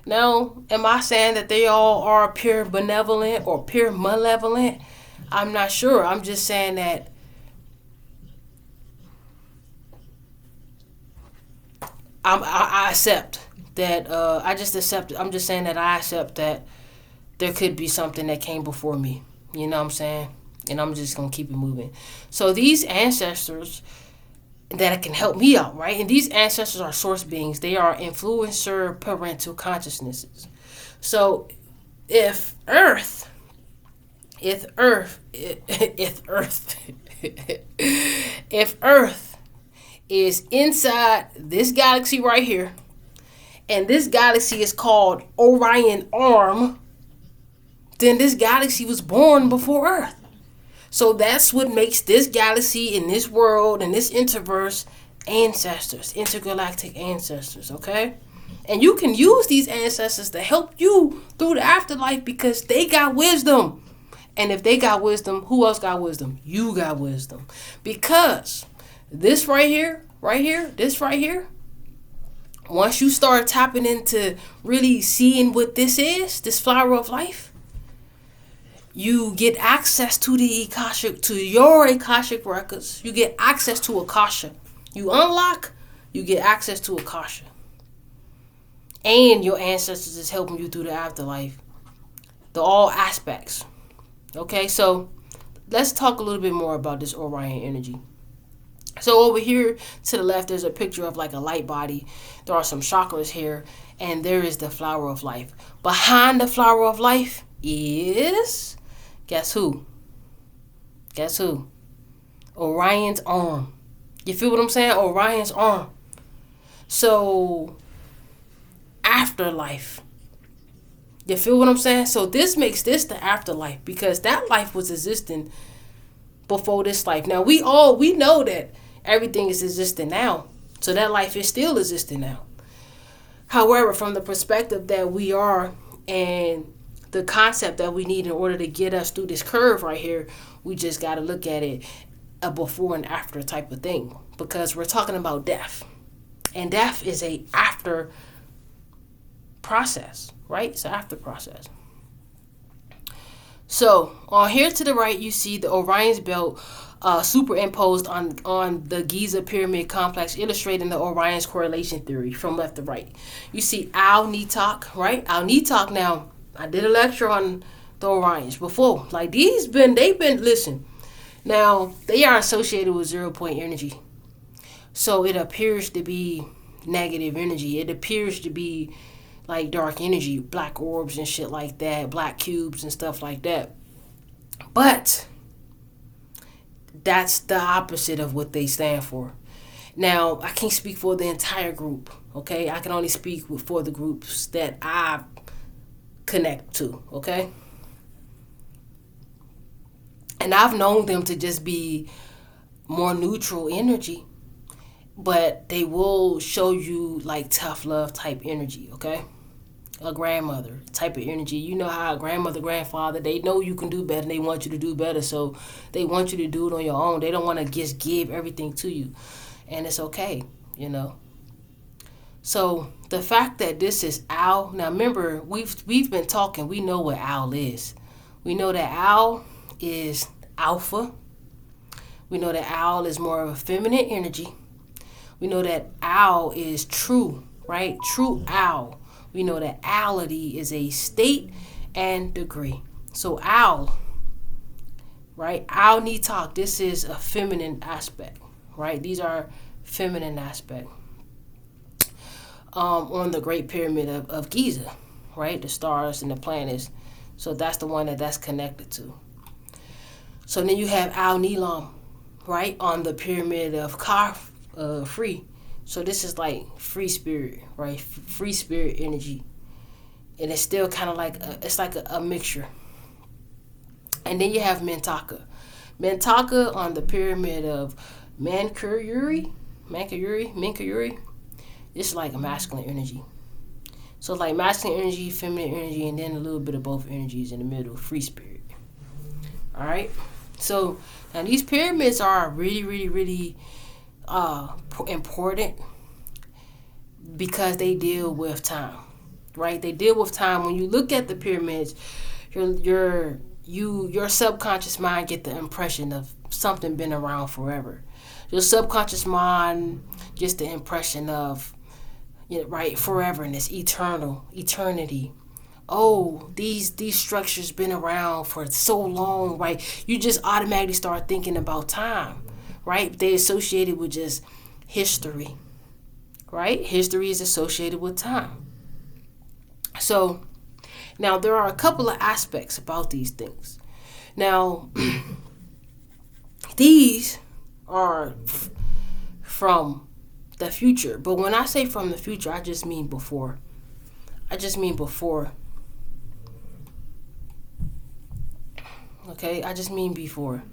Now, am I saying that they all are pure benevolent or pure malevolent? I'm not sure. I'm just saying that I accept that. I'm just saying that I accept that there could be something that came before me. You know what I'm saying? And I'm just going to keep it moving. So these ancestors that can help me out, right? And these ancestors are source beings. They are influencer parental consciousnesses. So if Earth if Earth is inside this galaxy right here, and this galaxy is called Orion Arm, then this galaxy was born before Earth. So that's what makes this galaxy and this world and this interverse ancestors, intergalactic ancestors, okay? And you can use these ancestors to help you through the afterlife, because they got wisdom. And if they got wisdom, who else got wisdom? You got wisdom. Because this right here, once you start tapping into really seeing what this is, this flower of life, you get access to your Akashic records. You get access to Akasha. You unlock, you get access to Akasha. And your ancestors is helping you through the afterlife. All aspects. Okay, so let's talk a little bit more about this Orion energy. So over here to the left, there's a picture of like a light body. There are some chakras here, and there is the flower of life. Behind the flower of life is... Guess who? Orion's arm. You feel what I'm saying? Orion's arm. So, afterlife. You feel what I'm saying? So this makes this the afterlife, because that life was existing before this life. Now we know that everything is existing now. So that life is still existing now. However, from the perspective that we are in the concept that we need in order to get us through this curve right here. We just got to look at it a before and after type of thing, because we're talking about death, and death is a after process, right? It's an after process. So on here to the right, you see the Orion's belt superimposed on the Giza pyramid complex, illustrating the Orion's correlation theory from left to right. You see Al-Nitak, right? Al-Nitak. Now, I did a lecture on the Orions before. Like, they've been, listen. Now, they are associated with 0 point energy. So it appears to be negative energy. It appears to be like dark energy, black orbs and shit like that, black cubes and stuff like that. But that's the opposite of what they stand for. Now, I can't speak for the entire group, okay? I can only speak for the groups that I connect to, okay? And I've known them to just be more neutral energy, but they will show you like tough love type energy, okay? A grandmother type of energy. You know how a grandmother, grandfather, they know you can do better and they want you to do better, so they want you to do it on your own. They don't want to just give everything to you, and it's okay, you know. So the fact that this is Al, now remember, we've been talking, we know what Al is. We know that Al is alpha. We know that Al is more of a feminine energy. We know that Al is true, right? True Al. We know that ality is a state and degree. So Al, right? Al-Nitak, this is a feminine aspect, right? These are feminine aspect. On the Great Pyramid of Giza, right? The stars and the planets. So that's the one that's connected to. So then you have Al-Nilam, right? On the Pyramid of Kaf, free. So this is like free spirit, right? Free spirit energy. And it's still kind of like, it's like a mixture. And then you have Mentaka. Mentaka on the Pyramid of Mankuyuri. It's like a masculine energy. So like masculine energy, feminine energy, and then a little bit of both energies in the middle, free spirit. All right. So now these pyramids are really, really, really important because they deal with time, right? They deal with time. When you look at the pyramids, your subconscious mind get the impression of something been around forever. Your subconscious mind gets the impression of, right, foreverness, eternity. Oh, these structures been around for so long, right? You just automatically start thinking about time, right? They associated with just history, right? History is associated with time. So now there are a couple of aspects about these things. Now, these are from the future, but when I say from the future, I just mean before. Okay, I just mean before.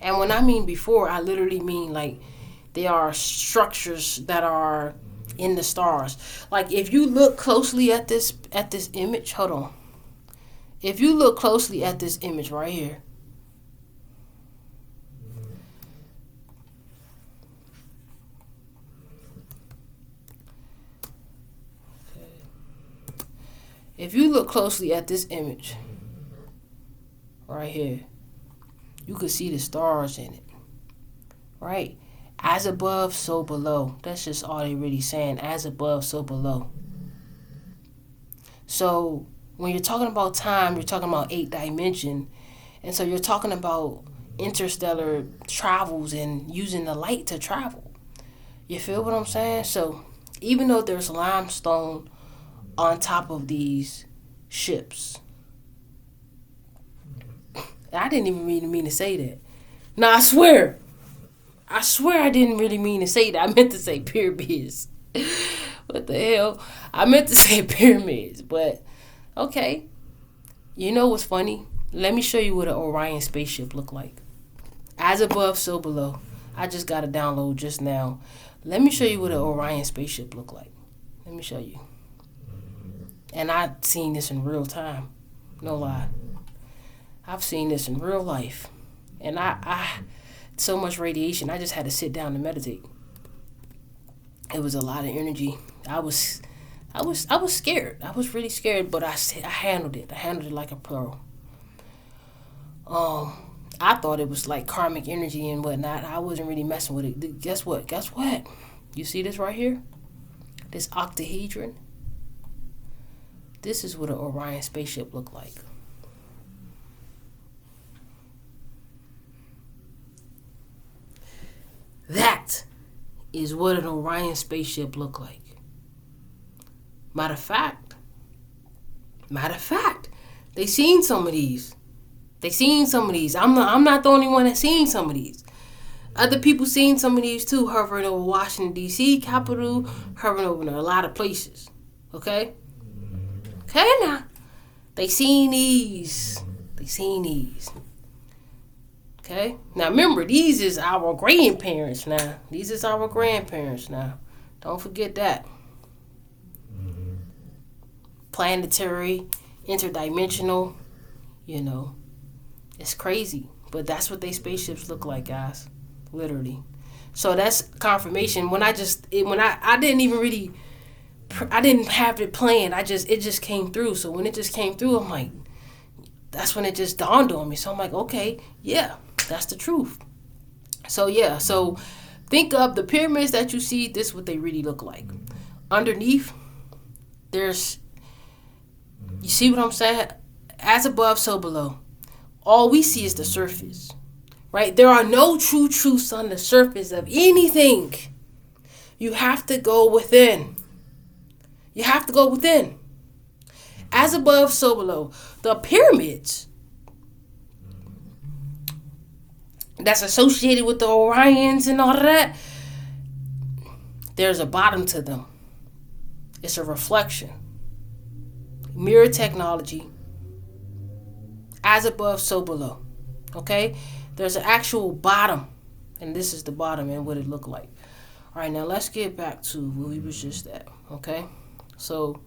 And when I mean before, I literally mean like they are structures that are in the stars. Like if you look closely at this image, hold on. If you look closely at this image right here, if you look closely at this image right here, you could see the stars in it, right? As above, so below. That's just all they really saying. As above, so below. So when you're talking about time, you're talking about 8 dimension. And so you're talking about interstellar travels and using the light to travel. You feel what I'm saying? So even though there's limestone on top of these ships, I didn't even really mean to say that. No, I swear I didn't really mean to say that. I meant to say pyramids. What the hell? I meant to say pyramids, but okay. You know what's funny? Let me show you what an Orion spaceship look like. As above, so below. I just got a download just now. Let me show you what an Orion spaceship look like. Let me show you. And I seen this in real time. No lie. I've seen this in real life. And I so much radiation, I just had to sit down and meditate. It was a lot of energy. I was scared. I was really scared, but I handled it. I handled it like a pro. I thought it was like karmic energy and whatnot. I wasn't really messing with it. Guess what? You see this right here? This octahedron? This is what an Orion spaceship looked like. That is what an Orion spaceship looked like. Matter of fact, they seen some of these. I'm not the only one that seen some of these. Other people seen some of these too, hovering over Washington, D.C., capital, hovering over a lot of places. Okay now. They seen these. Okay? Now remember, these is our grandparents now. Don't forget that. Planetary, interdimensional, it's crazy. But that's what they spaceships look like, guys. Literally. So that's confirmation. I didn't have it planned. It just came through. So when it just came through, I'm like, that's when it just dawned on me. So I'm like, okay, yeah, that's the truth. So yeah, so think of the pyramids that you see. This is what they really look like. Underneath, you see what I'm saying? As above, so below. All we see is the surface, right? There are no true truths on the surface of anything. You have to go within. As above, so below. The pyramids that's associated with the Orions and all of that, there's a bottom to them. It's a reflection. Mirror technology. As above, so below. Okay? There's an actual bottom. And this is the bottom and what it looked like. Alright, now let's get back to where we was just at. Okay? So,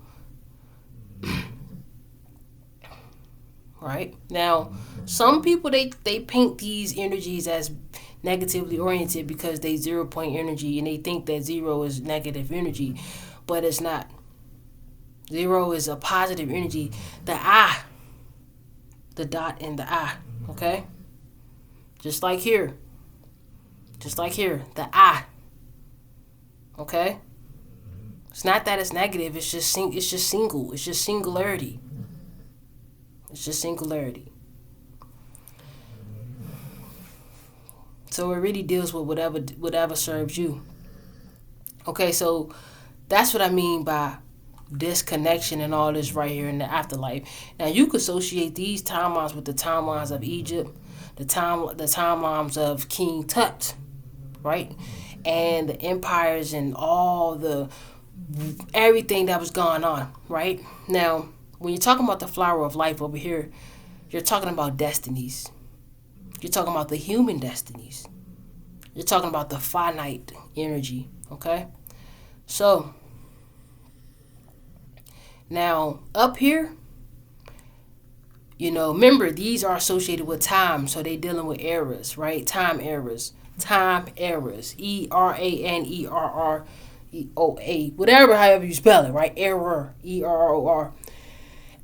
right? Now, some people, they paint these energies as negatively oriented because they 0 point energy and they think that 0 is negative energy. But it's not. 0 is a positive energy. The I. The dot and the I. Okay? Just like here. The I. Okay? It's not that it's negative. It's just single. It's just singularity. So it really deals with whatever serves you. Okay, so that's what I mean by disconnection and all this right here in the afterlife. Now you could associate these timelines with the timelines of Egypt, the timelines of King Tut, right? And the empires and everything that was going on, right? Now, when you're talking about the flower of life over here, you're talking about destinies. You're talking about the human destinies. You're talking about the finite energy, okay? So, now, up here, remember, these are associated with time, so they're dealing with eras, right? Time eras. ERANERREOA, whatever, however you spell it, right? Error, ERROR.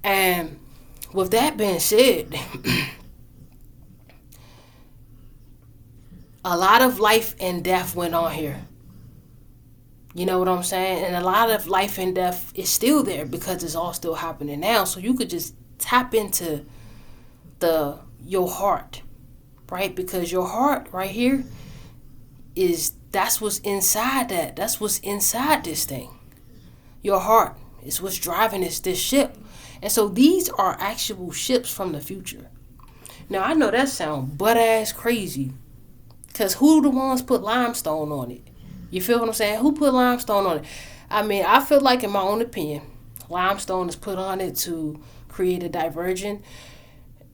And with that being said, a lot of life and death went on here. You know what I'm saying? And a lot of life and death is still there because it's all still happening now. So you could just tap into your heart, right? Because your heart right here that's what's inside that. That's what's inside this thing. Your heart is what's driving this ship. And so these are actual ships from the future. Now I know that sounds butt-ass crazy. Because who the ones put limestone on it? You feel what I'm saying? Who put limestone on it? I mean, I feel like, in my own opinion, limestone is put on it to create a diversion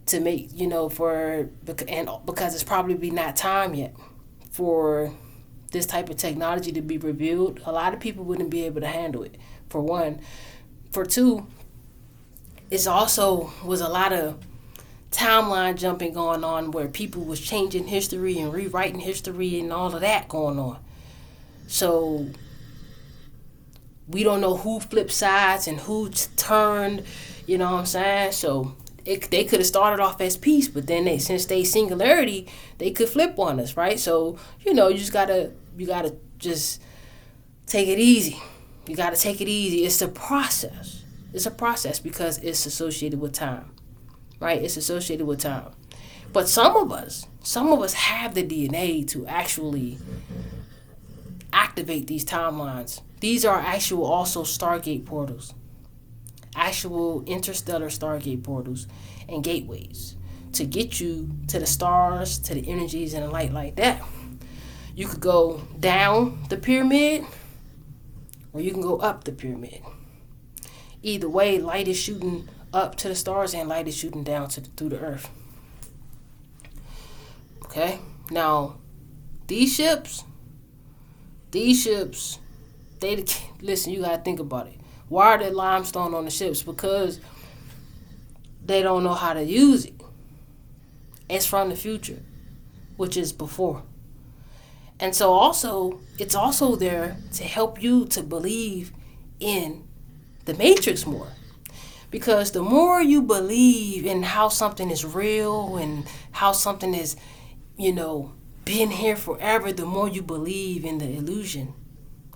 to make, because it's probably not time yet for this type of technology to be revealed. A lot of people wouldn't be able to handle it, for one. For two, It's also was a lot of timeline jumping going on where people was changing history and rewriting history and all of that going on. So we don't know who flipped sides and who turned, you know what I'm saying? So they could have started off as peace, but then since they singularity, they could flip on us, right? So, you gotta just take it easy. You gotta take it easy. It's a process. It's a process because it's associated with time, right? It's associated with time. But some of us have the DNA to actually activate these timelines. These are actual also Stargate portals. Actual interstellar Stargate portals and gateways to get you to the stars, to the energies and the light like that. You could go down the pyramid or you can go up the pyramid. Either way, light is shooting up to the stars and light is shooting down through the earth. Okay? Now, these ships, listen, you gotta think about it. Why are they limestone on the ships? Because they don't know how to use it. It's from the future, which is before. And so also, it's also there to help you to believe in the matrix more. Because the more you believe in how something is real and how something is, been here forever, the more you believe in the illusion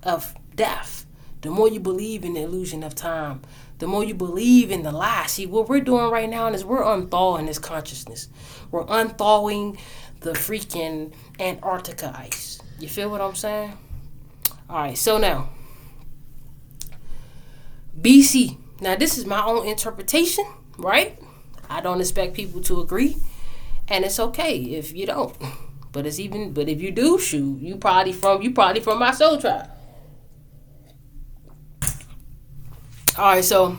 of death. The more you believe in the illusion of time, the more you believe in the lie. See, what we're doing right now is we're unthawing this consciousness. We're unthawing the freaking Antarctica ice. You feel what I'm saying? All right, so now, BC. Now, this is my own interpretation, right? I don't expect people to agree, and it's okay if you don't. But if you do, shoot, you probably from my soul tribe. All right, so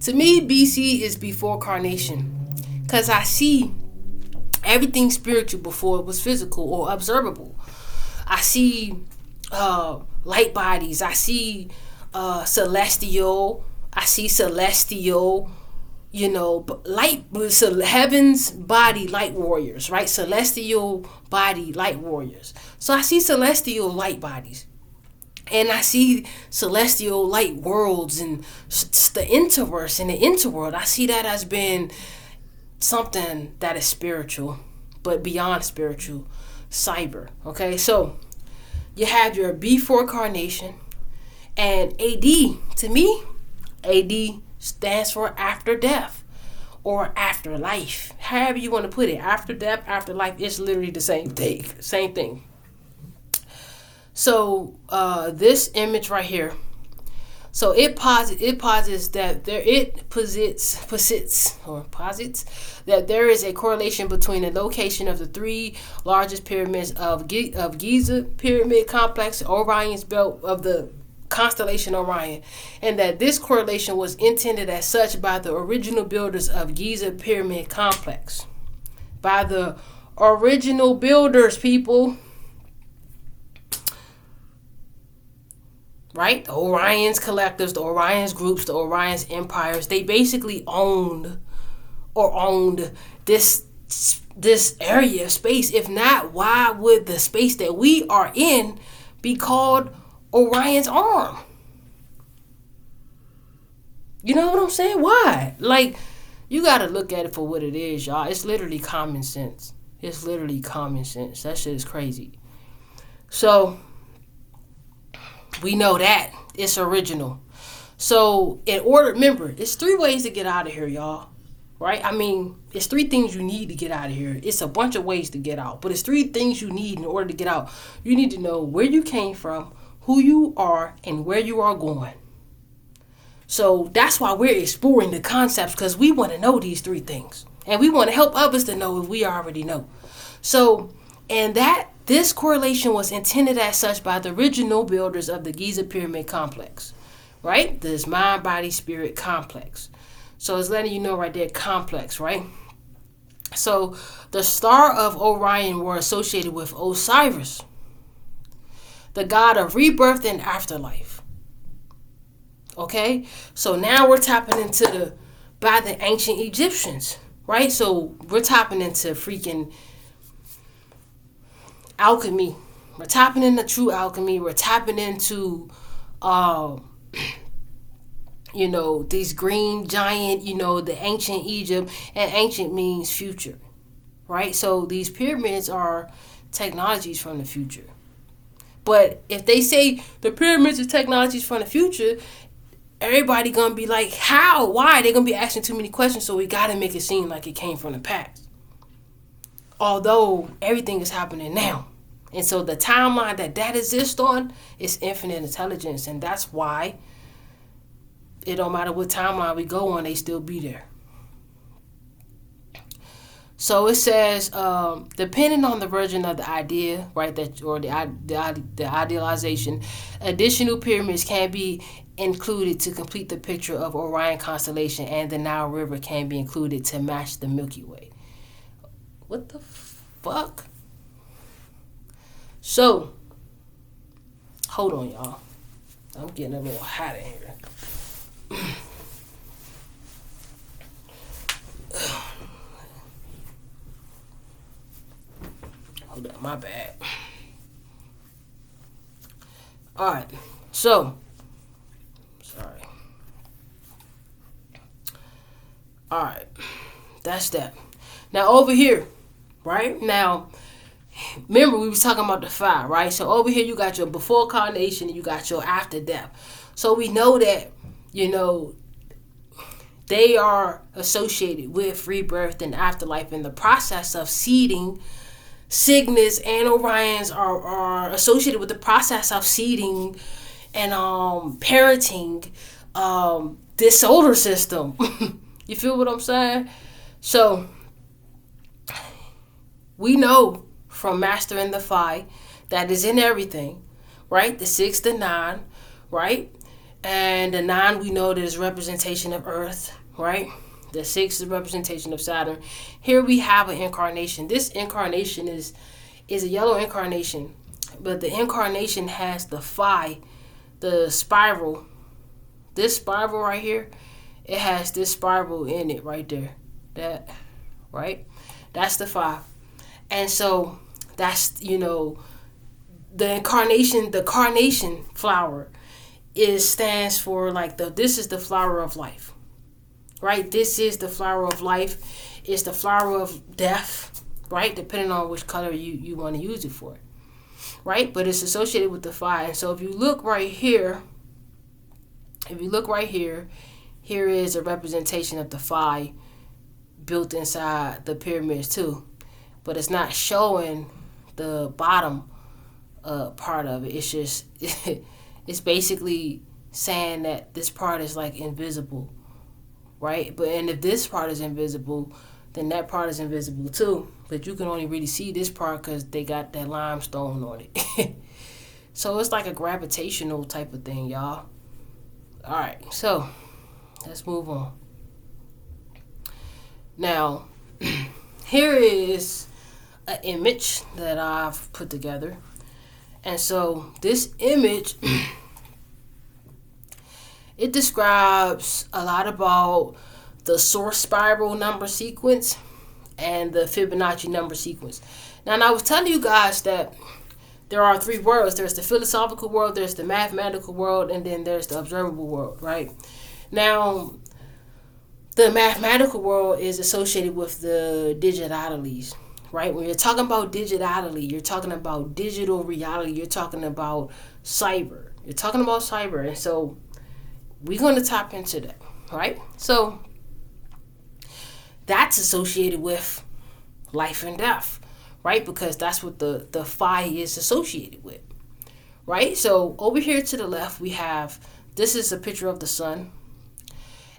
to me, BC is before carnation, because I see everything spiritual before it was physical or observable. I see light bodies. I see celestial. I see celestial. Light was heaven's body light warriors, right? Celestial body light warriors. So I see celestial light bodies. And I see celestial light worlds and the interverse and the interworld. I see that as being something that is spiritual, but beyond spiritual, cyber. Okay, so you have your before carnation, and AD, to me, AD stands for after death or afterlife. However you want to put it, after death, afterlife, it's literally the same thing. So this image right here, so it posits that that there is a correlation between the location of the three largest pyramids of Giza pyramid complex, Orion's belt of the constellation Orion, and that this correlation was intended as such by the original builders of Giza pyramid complex. By the original builders, people. Right? The Orion's collectives, the Orion's groups, the Orion's empires, they basically owned this area of space. If not, why would the space that we are in be called Orion's arm? You know what I'm saying? Why? Like, you got to look at it for what it is, y'all. It's literally common sense. It's literally common sense. That shit is crazy. So we know that it's original. So remember, it's 3 ways to get out of here, y'all. Right? I mean, it's 3 things you need to get out of here. It's a bunch of ways to get out, but it's 3 things you need in order to get out. You need to know where you came from, who you are, and where you are going. So that's why we're exploring the concepts, because we want to know these 3 things. And we want to help others to know if we already know. So, and this correlation was intended as such by the original builders of the Giza pyramid complex, right? This mind, body, spirit complex. So it's letting you know right there, complex, right? So the star of Orion were associated with Osiris, the god of rebirth and afterlife. Okay? So now we're tapping into by the ancient Egyptians, right? So we're tapping into freaking alchemy. We're tapping into true alchemy. We're tapping into, these green giant, the ancient Egypt, and ancient means future, right? So these pyramids are technologies from the future. But if they say the pyramids are technologies from the future, everybody gonna be like, how? Why? They're gonna be asking too many questions, so we gotta make it seem like it came from the past. Although everything is happening now. And so the timeline that exists on is infinite intelligence, and that's why it don't matter what timeline we go on, they still be there. So it says, depending on the version of the idea, right, the idealization, additional pyramids can be included to complete the picture of Orion constellation, and the Nile River can be included to match the Milky Way. What the fuck? So, hold on, y'all. I'm getting a little hot in here. Hold up, my bad. Alright, so, sorry. Alright, that's that. Now over here, right? Now, remember we was talking about the fire, right? So over here you got your before incarnation and you got your after death. So we know that, they are associated with rebirth and afterlife, in the process of seeding. Cygnus and Orions are associated with the process of seeding and parenting this solar system. You feel what I'm saying? So we know from mastering the 5 that is in everything, right? The 6, the 9, right? And the 9 we know that is representation of Earth, right? The 6 is a representation of Saturn. Here we have an incarnation. This incarnation is a yellow incarnation, but the incarnation has the phi, the spiral. This spiral right here, it has this spiral in it right there. That, right? That's the phi. And so that's, the incarnation, the carnation flower stands for this is the flower of life. Right? This is the flower of life. It's the flower of death, right? Depending on which color you want to use it for. Right? But it's associated with the fire. And so if you look right here, here is a representation of the fire built inside the pyramids too. But it's not showing the bottom part of it. It's just, it's basically saying that this part is like invisible. Right? And if this part is invisible, then that part is invisible too. But you can only really see this part because they got that limestone on it. So it's like a gravitational type of thing, y'all. Alright, so let's move on. Now, here is an image that I've put together. And so this image it describes a lot about the source spiral number sequence and the Fibonacci number sequence. Now, I was telling you guys that there are 3 worlds. There's the philosophical world, there's the mathematical world, and then there's the observable world, right? Now, the mathematical world is associated with the digitalities, right? When you're talking about digitality, you're talking about digital reality, you're talking about cyber. You're talking about cyber, and so we're going to tap into that, right? So that's associated with life and death, right? Because that's what the phi is associated with, right? So over here to the left, we have, this is a picture of the sun,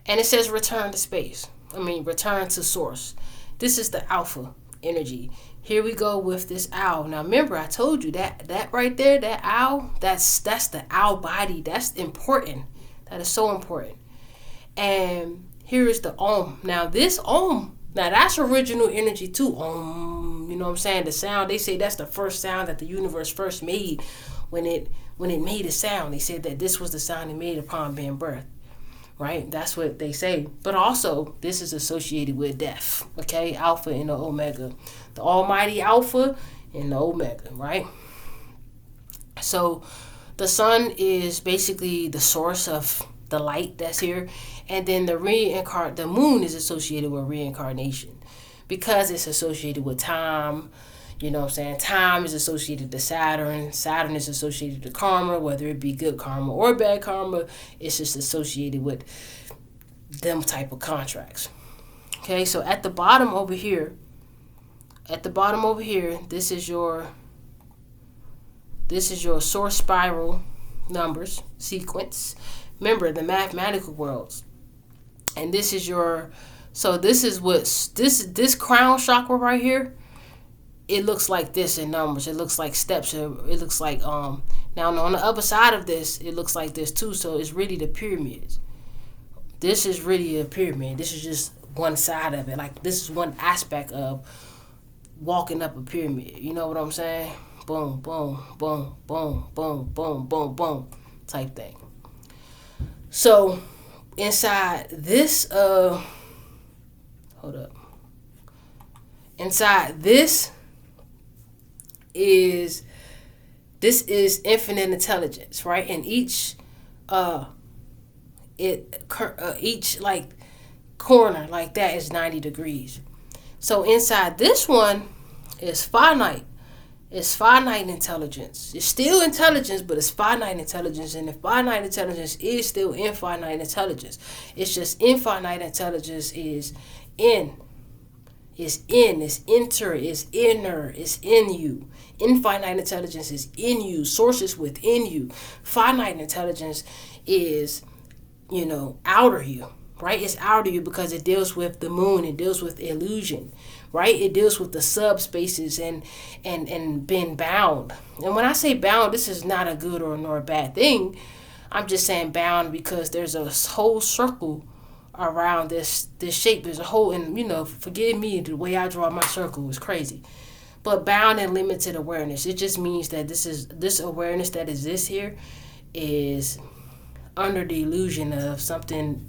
and it says return to space. Return to source. This is the alpha energy. Here we go with this owl. Now remember, I told you that right there, that owl, that's the owl body. That's important. That is so important. And here is the Om. Now this Om, that's original energy too. Om, you know what I'm saying? The sound, they say that's the first sound that the universe first made when it made a sound. They said that this was the sound it made upon being birthed. Right? That's what they say. But also, this is associated with death. Okay? Alpha and the Omega. The almighty Alpha and the Omega, right? So, the sun is basically the source of the light that's here. And then the moon is associated with reincarnation. Because it's associated with time. You know what I'm saying? Time is associated to Saturn. Saturn is associated to karma, whether it be good karma or bad karma. It's just associated with them type of contracts. Okay, so at the bottom over here, this is your source spiral numbers sequence. Remember the mathematical worlds. And this is this crown chakra right here. It looks like this in numbers. It looks like steps. It looks like now on the other side of this, it looks like this too. So it's really the pyramids. This is really a pyramid. This is just one side of it. Like this is one aspect of walking up a pyramid. You know what I'm saying? Boom, boom, boom, boom, boom, boom, boom, boom, type thing. So inside this, inside this is infinite intelligence, right? And each like corner like that is 90 degrees. So inside this one is finite. It's finite intelligence. It's still intelligence, but it's finite intelligence. And the finite intelligence is still infinite intelligence. It's just infinite intelligence is in. It's enter, it's inner, it's in you. Infinite intelligence is in you. Sources within you. Finite intelligence is, outer you, right? It's outer you because it deals with the moon. It deals with illusion, right? It deals with the subspaces and being bound. And when I say bound, this is not a good nor a bad thing. I'm just saying bound because there's a whole circle around this shape. There's a whole, and forgive me, the way I draw my circle is crazy. But bound and limited awareness, it just means that this awareness that exists here is under the illusion of something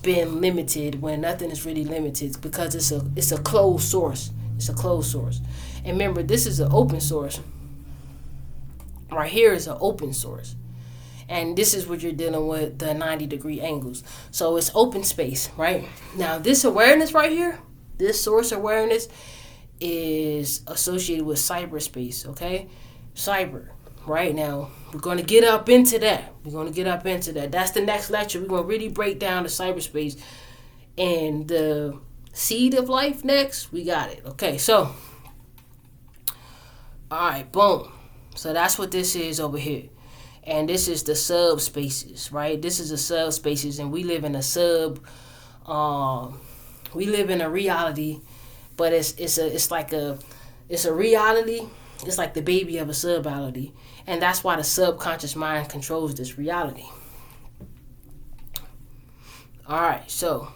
being limited when nothing is really limited because it's a closed source. It's a closed source. And remember, this is an open source. Right here is an open source. And this is what you're dealing with, the 90-degree angles. So it's open space, right? Now, this awareness right here, this source awareness is associated with cyberspace, okay? Cyber, right? Now, we're going to get up into that. That's the next lecture. We're going to really break down the cyberspace and the seed of life next. We got it. Okay, so, all right, boom. So that's what this is over here. And this is the subspaces, right? This is the subspaces, and we live in a reality, but it's a reality. It's like the baby of a subreality, and that's why the subconscious mind controls this reality. All right, so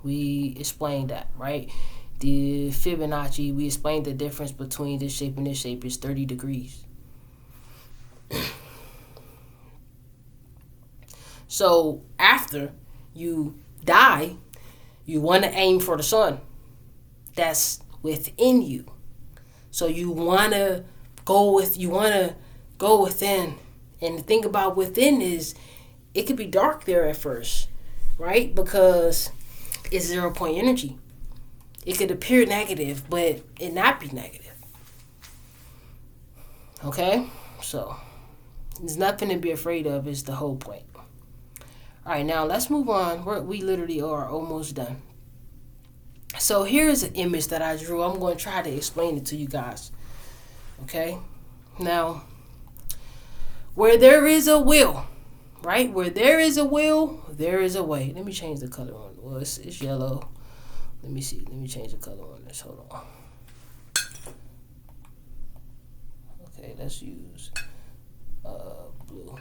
we explained that, right? The Fibonacci, we explained the difference between this shape and this shape is 30 degrees. So after you die, you want to aim for the sun. That's within you. So you want to go within. And the thing about within is it could be dark there at first, right? Because it's 0 point energy. It could appear negative, but it not be negative. Okay? So there's nothing to be afraid of is the whole point. All right, now let's move on. We literally are almost done. So here's an image that I drew. I'm going to try to explain it to you guys. Okay? Now, where there is a will, right? Where there is a will, there is a way. Let me change the color on it. Well, it's yellow. Let me see. Let me change the color on this. Hold on. Okay, let's use blue.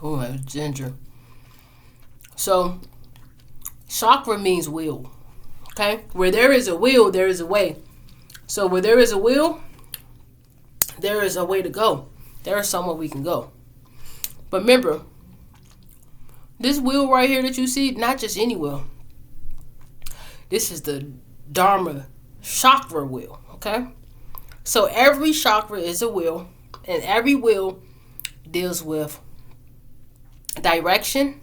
Oh, ginger. So, chakra means will. Okay? Where there is a will, there is a way. So, where there is a will, there is a way to go. There is somewhere we can go. But remember, this will right here that you see, not just any will. This is the Dharma chakra will. Okay? So, every chakra is a will. And every will deals with direction,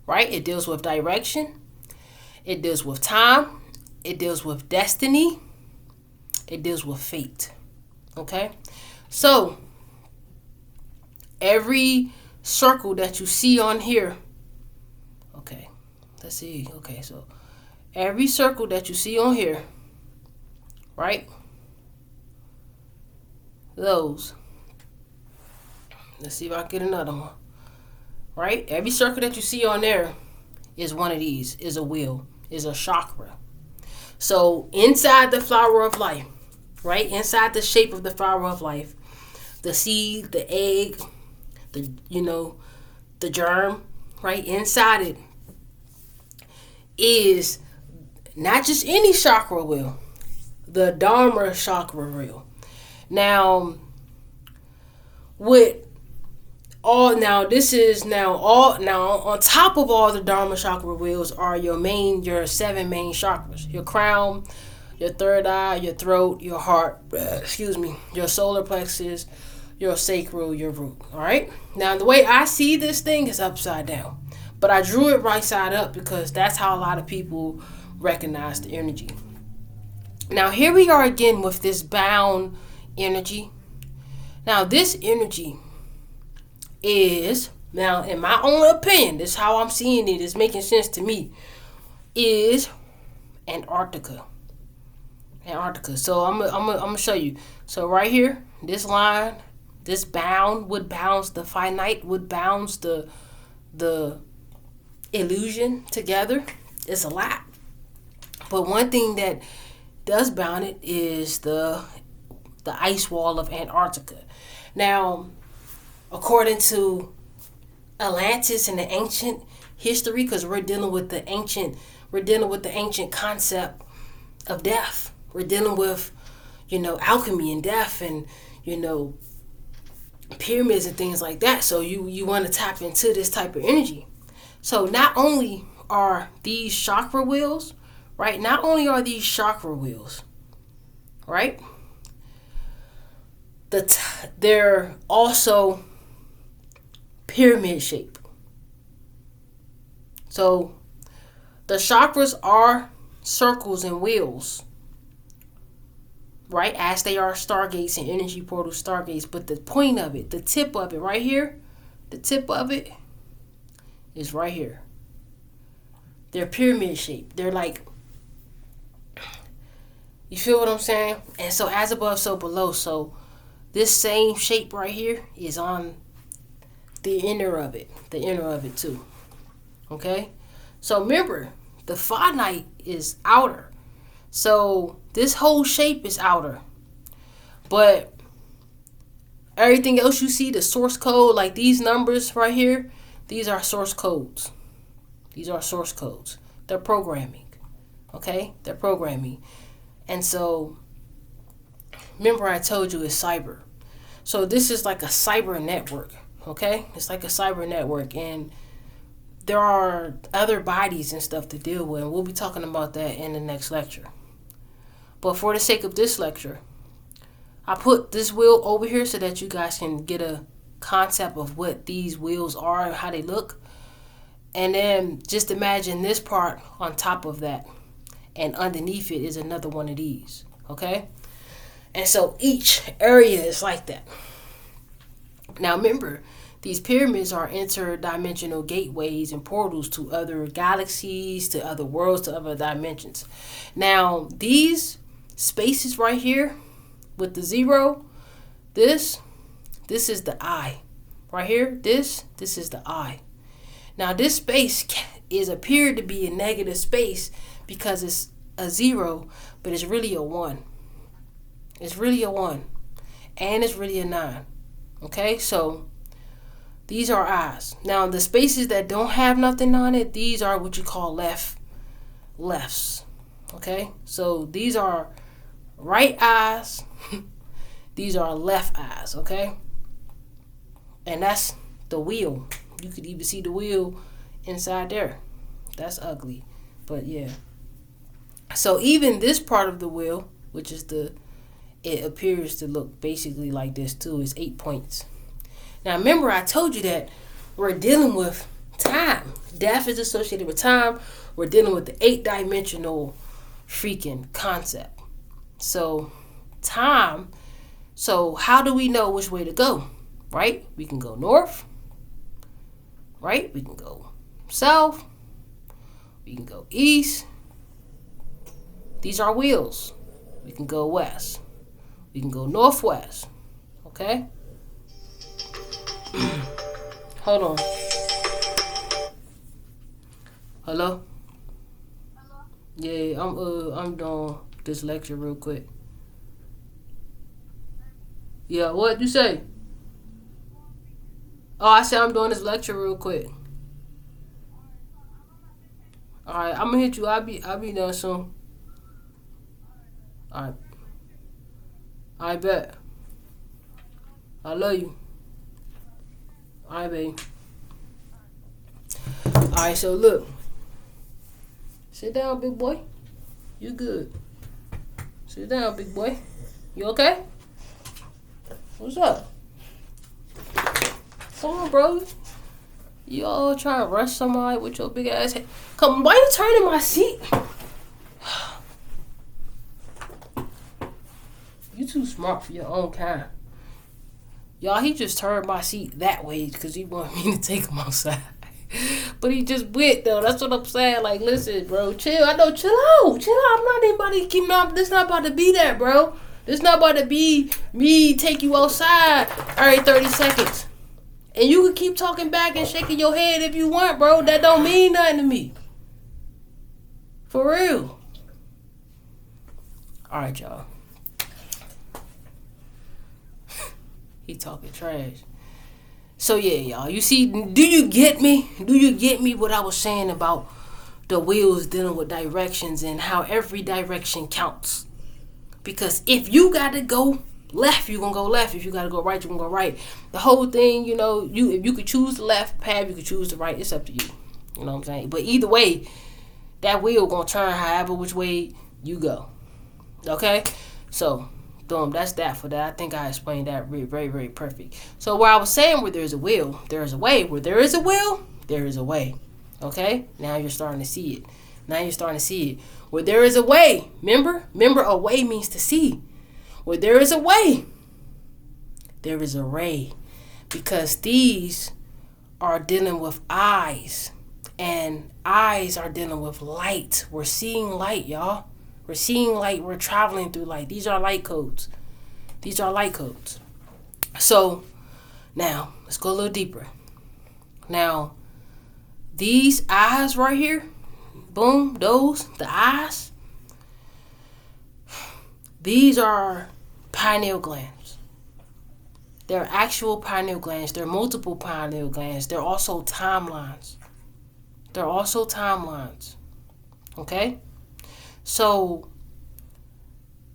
right? It deals with direction. It deals with time. It deals with destiny. It deals with fate. Okay? So, every circle that you see on here, okay, let's see. Okay, so every circle that you see on here, right? Those. Let's see if I can get another one. Right? Every circle that you see on there is one of these, is a will, is a chakra. So inside the flower of life, right? Inside the shape of the flower of life, the seed, the egg, the germ, right? Inside it is not just any chakra will, the Dharma chakra will. Now, on top of all the Dharma chakra wheels are your 7 main chakras. Your crown, your third eye, your throat, your heart, your solar plexus, your sacral, your root. Alright? Now the way I see this thing is upside down. But I drew it right side up because that's how a lot of people recognize the energy. Now here we are again with this bound energy. Now this energy is, now in my own opinion, this is how I'm seeing it, it's making sense to me, is Antarctica. So I'm gonna show you. So right here, this line, this bound, what bounds the finite, what bounds the illusion together, it's a lot. But one thing that does bound it is the ice wall of Antarctica. Now, according to Atlantis and the ancient history, because we're dealing with the ancient concept of death. We're dealing with, alchemy and death and, pyramids and things like that. So you want to tap into this type of energy. So not only are these chakra wheels, right? Right? They're also pyramid shape. So the chakras are circles and wheels, right? As they are stargates and energy portal stargates. But the point of it, the tip of it right here, the tip of it is right here. They're pyramid shape. They're like, you feel what I'm saying? And so as above, so below. So this same shape right here is on the inner of it too. Okay? So remember, the finite is outer. So this whole shape is outer. But everything else you see, the source code, like these numbers right here, these are source codes. They're programming. Okay? They're programming. And so, remember I told you it's cyber. So this is like a cyber network. Okay? It's like a cyber network. And there are other bodies and stuff to deal with. And we'll be talking about that in the next lecture. But for the sake of this lecture, I put this wheel over here so that you guys can get a concept of what these wheels are and how they look. And then just imagine this part on top of that. And underneath it is another one of these. Okay? And so each area is like that. Now remember, these pyramids are interdimensional gateways and portals to other galaxies, to other worlds, to other dimensions. Now these spaces right here with the 0, this is the eye. Right here, this is the eye. Now this space is appeared to be a negative space because it's a 0, but it's really a 1. It's really a 1. And it's really a 9. Okay, so These are eyes. Now, the spaces that don't have nothing on it, these are what you call lefts. Okay? So these are right eyes. These are left eyes, okay? And that's the wheel. You could even see the wheel inside there. That's ugly. But yeah. So even this part of the wheel, which is it appears to look basically like this too, is 8 points. Now remember, I told you that we're dealing with time. Death is associated with time. We're dealing with the 8-dimensional freaking concept. So time. So how do we know which way to go? Right? We can go north. Right? We can go south. We can go east. These are wheels. We can go west. We can go northwest. Okay? Hold on. Hello? Yeah, I'm doing this lecture real quick. Yeah, what you say? Oh, I said I'm doing this lecture real quick. Alright, I'm gonna hit you. I'll be done soon. Alright. I bet. I love you. Alright, babe. Alright, so look. Sit down, big boy. You good. Sit down, big boy. You okay? What's up? Come on, bro. You all trying to rush somebody with your big ass head. Come, why you turning my seat? You too smart for your own kind. Y'all, he just turned my seat that way because he wanted me to take him outside. But he just went, though. That's what I'm saying. Like, listen, bro, chill. I know, chill out. Chill out. I'm not anybody keeping up. This not about to be that, bro. This not about to be me take you outside every 30 seconds. And you can keep talking back and shaking your head if you want, bro. That don't mean nothing to me. For real. Alright, y'all. He talking trash. So yeah, y'all. You see, do you get me? Do you get me what I was saying about the wheels dealing with directions and how every direction counts? Because if you gotta go left, you're gonna go left. If you gotta go right, you're gonna go right. The whole thing, you know, if you could choose the left path, you could choose the right. It's up to you. You know what I'm saying? But either way, that wheel gonna turn however which way you go. Okay? So, boom, that's that for that. I think I explained that very, very perfect. So where I was saying where there's a will, there is a way. Where there is a will, there is a way. Okay? Now you're starting to see it. Now you're starting to see it. Where there is a way, remember? Remember, a way means to see. Where there is a way, there is a ray. Because these are dealing with eyes. And eyes are dealing with light. We're seeing light, y'all. We're seeing light. We're traveling through light. These are light codes. These are light codes. So, now, let's go a little deeper. Now, these eyes right here, boom, those, the eyes, these are pineal glands. They're actual pineal glands. They're multiple pineal glands. They're also timelines. They're also timelines. Okay? So,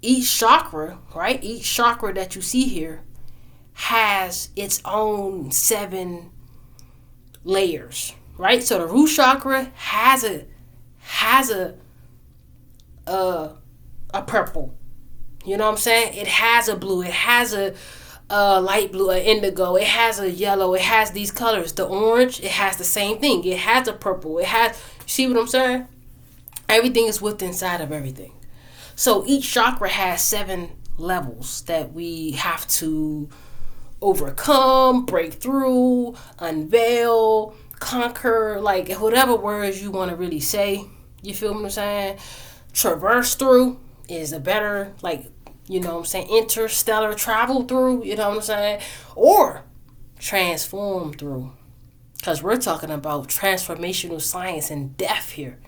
each chakra, right? Each chakra that you see here has its own 7 layers, right? So the root chakra has a purple. You know what I'm saying? It has a blue. It has a light blue, an indigo. It has a yellow. It has these colors. The orange, it has the same thing. It has a purple. It has, see what I'm saying? Everything is within inside of everything. So each chakra has 7 levels that we have to overcome, break through, unveil, conquer, like whatever words you want to really say. You feel what I'm saying? Traverse through is a better, like, you know what I'm saying, interstellar travel through, you know what I'm saying? Or transform through. Because we're talking about transformational science and death here.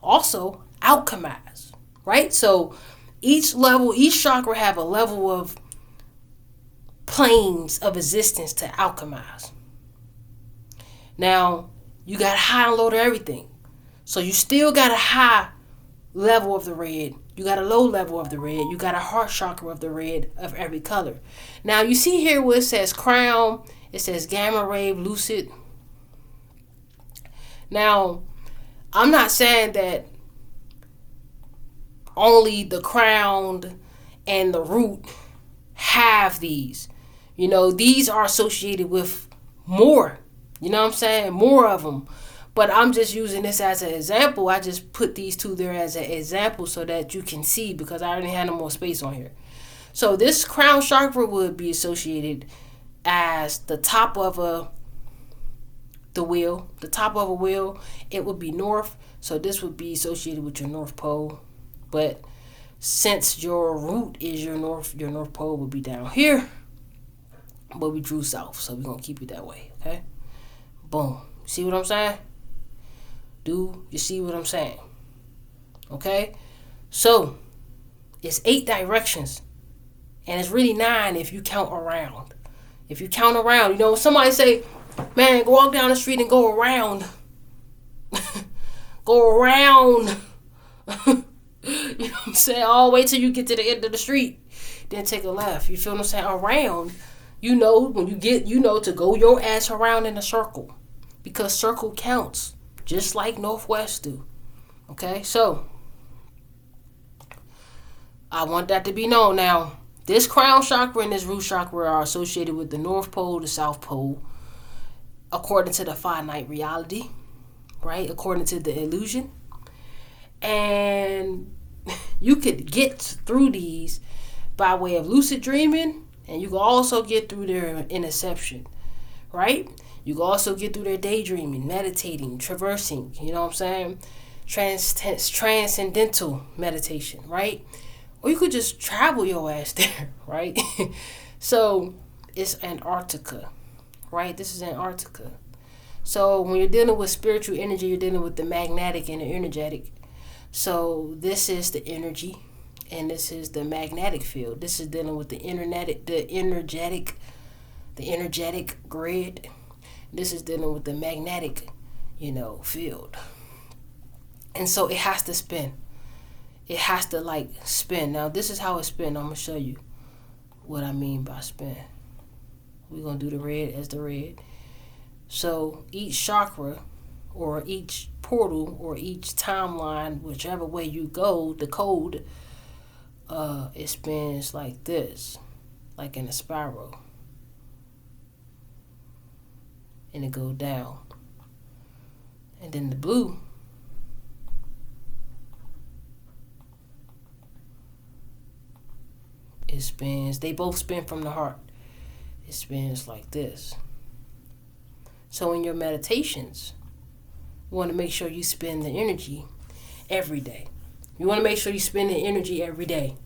Also, alchemize, right? So each level, each chakra have a level of planes of existence to alchemize. Now, you got high and low to everything. So you still got a high level of the red. You got a low level of the red. You got a heart chakra of the red of every color. Now, you see here where it says crown, it says gamma ray, lucid. Now, I'm not saying that only the crown and the root have these. You know, these are associated with more. You know what I'm saying? More of them. But I'm just using this as an example. I just put these two there as an example so that you can see, because I already have no more space on here. So this crown chakra would be associated as the top of the wheel. The top of a wheel, it would be north. So this would be associated with your North Pole. But since your root is your North Pole would be down here. But we drew south, so we're going to keep it that way, okay? Boom. See what I'm saying? Do you see what I'm saying? Okay? So, it's 8 directions. And it's really 9 if you count around. If you count around, you know, somebody say, man, go walk down the street and go around. Go around. You know what I'm saying? All the way till you get to the end of the street. Then take a left. You feel what I'm saying? Around. You know, when you get, you know, to go your ass around in a circle. Because circle counts. Just like Northwest do. Okay? So, I want that to be known. Now, this crown chakra and this root chakra are associated with the North Pole, the South Pole. According to the finite reality. Right? According to the illusion. And you could get through these by way of lucid dreaming. And you can also get through their inception, right? You can also get through their daydreaming, meditating, traversing, you know what I'm saying? Transcendental meditation, right? Or you could just travel your ass there, right? So it's Antarctica, right? This is Antarctica. So when you're dealing with spiritual energy, you're dealing with the magnetic and the energetic. So this is the energy. And this is the magnetic field. This is dealing with the energetic grid. This is dealing with the magnetic, you know, field. And so it has to spin. It has to like spin. Now this is how it spins. I'm gonna show you what I mean by spin. We're gonna do the red as the red. So each chakra or each portal or each timeline, whichever way you go, the code, it spins like this, like in a spiral, and it goes down. And then the blue, it spins. They both spin from the heart. It spins like this. So in your meditations, you want to make sure you spend the energy every day. You want to make sure you spend the energy every day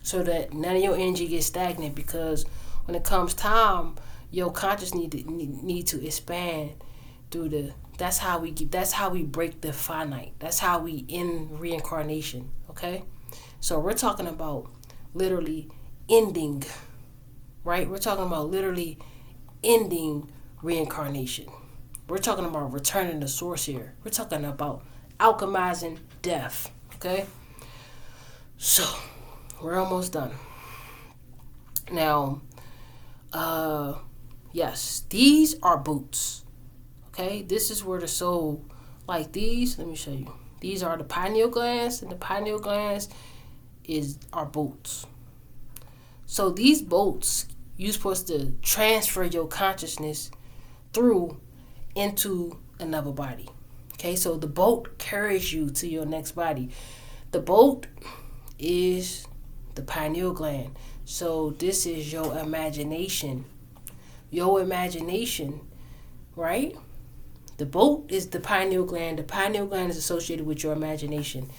so that none of your energy gets stagnant, because when it comes time, your consciousness need to expand through the, that's how we break the finite. That's how we end reincarnation, okay? So we're talking about literally ending, right? We're talking about literally ending reincarnation. We're talking about returning to source here. We're talking about alchemizing death, okay? So, we're almost done. Now, yes, these are boots, okay? This is where the soul, like these, let me show you. These are the pineal glands, and the pineal glands are bolts. So these bolts, you're supposed to transfer your consciousness through into another body. Okay, so the bolt carries you to your next body. The bolt is the pineal gland. So this is your imagination. Your imagination, right? The bolt is the pineal gland. The pineal gland is associated with your imagination.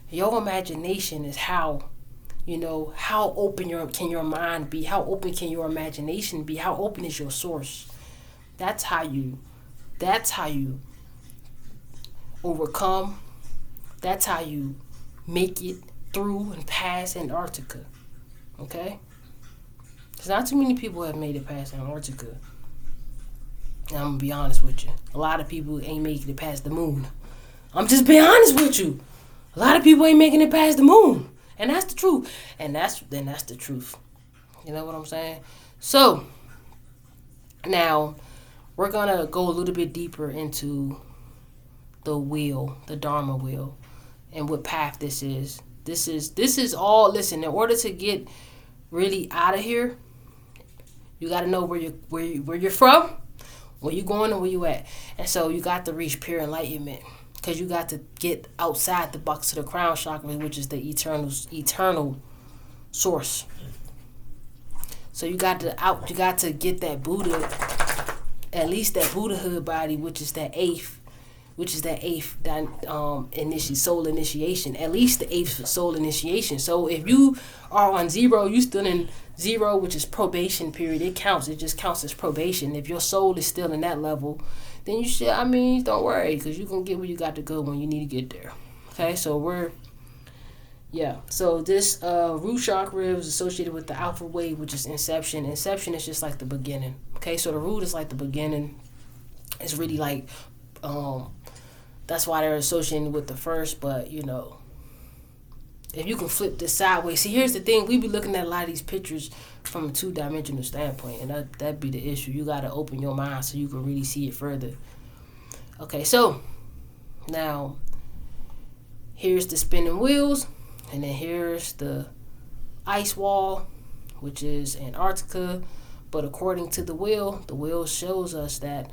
Your imagination is how, how open can your mind be? How open can your imagination be? How open is your source? That's how you overcome. That's how you make it through and past Antarctica. Okay? Because not too many people have made it past Antarctica. And I'm going to be honest with you. A lot of people ain't making it past the moon. I'm just being honest with you. A lot of people ain't making it past the moon. And that's the truth. And that's the truth. You know what I'm saying? So, now, we're going to go a little bit deeper into the wheel, the Dharma wheel, and what path this is. This is all, listen, in order to get really out of here, you got to know where you're from, where you going, and where you at. And so you got to reach pure enlightenment, because you got to get outside the box to the crown chakra, which is the eternal source. So you got to get that Buddha, at least that Buddhahood body, which is that eighth soul initiation, at least the eighth soul initiation. So if you are on 0, you still in 0, which is probation period. It just counts as probation. If your soul is still in that level, then you should, don't worry, because you can get where you got to go when you need to get there. Okay, so so this root chakra is associated with the alpha wave, which is inception. Inception is just like the beginning. Okay, so the root is like the beginning. It's really like, that's why they're associated with the first. But if you can flip this sideways, see, here's the thing: we be looking at a lot of these pictures from a 2-dimensional standpoint, and that'd be the issue. You got to open your mind so you can really see it further. Okay, so now here's the spinning wheels, and then here's the ice wall, which is Antarctica. But according to the wheel shows us that,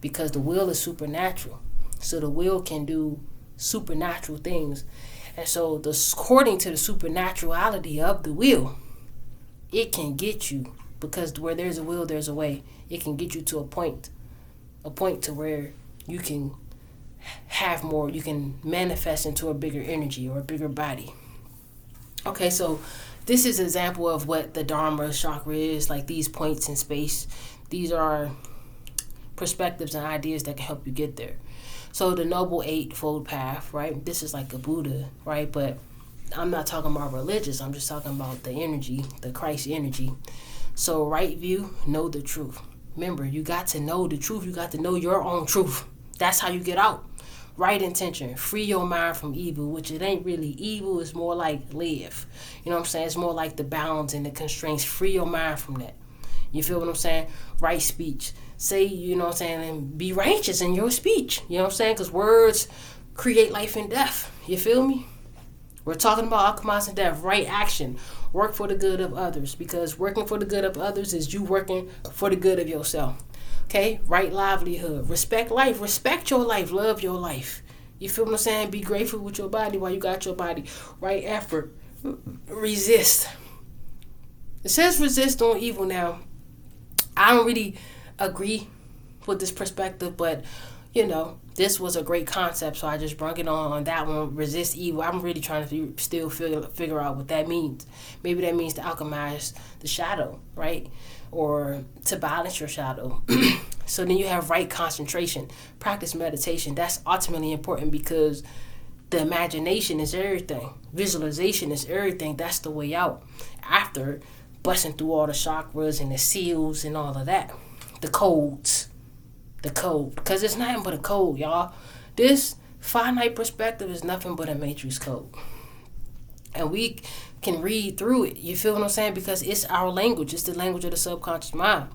because the wheel is supernatural, so the wheel can do supernatural things. And so according to the supernaturality of the wheel, it can get you, because where there's a will, there's a way. It can get you to a point to where you can have more, you can manifest into a bigger energy or a bigger body. Okay, so this is an example of what the Dharma chakra is, like these points in space. These are perspectives and ideas that can help you get there. So the Noble Eightfold Path, right? This is like a Buddha, right? But I'm not talking about religious. I'm just talking about the energy, the Christ energy. So right view, know the truth. Remember, you got to know the truth. You got to know your own truth. That's how you get out. Right intention, free your mind from evil, which it ain't really evil. It's more like live. You know what I'm saying? It's more like the bounds and the constraints. Free your mind from that. You feel what I'm saying? Right speech. Say, you know what I'm saying, and be righteous in your speech. You know what I'm saying? Because words create life and death. You feel me? We're talking about alchemizing death. Right action. Work for the good of others. Because working for the good of others is you working for the good of yourself. Okay? Right livelihood. Respect life. Respect your life. Love your life. You feel what I'm saying? Be grateful with your body while you got your body. Right effort. Resist. It says resist on evil now. I don't really agree with this perspective, but this was a great concept, so I just brought it on that one. Resist evil. I'm really trying to still figure out what that means. Maybe that means to alchemize the shadow, right? Or to balance your shadow. So then you have right concentration. Practice meditation. That's ultimately important, because the imagination is everything. Visualization is everything. That's the way out. After busting through all the chakras and the seals and all of that. The codes. The code. Because it's nothing but a code, y'all. This finite perspective is nothing but a matrix code. And we can read through it. You feel what I'm saying? Because it's our language. It's the language of the subconscious mind.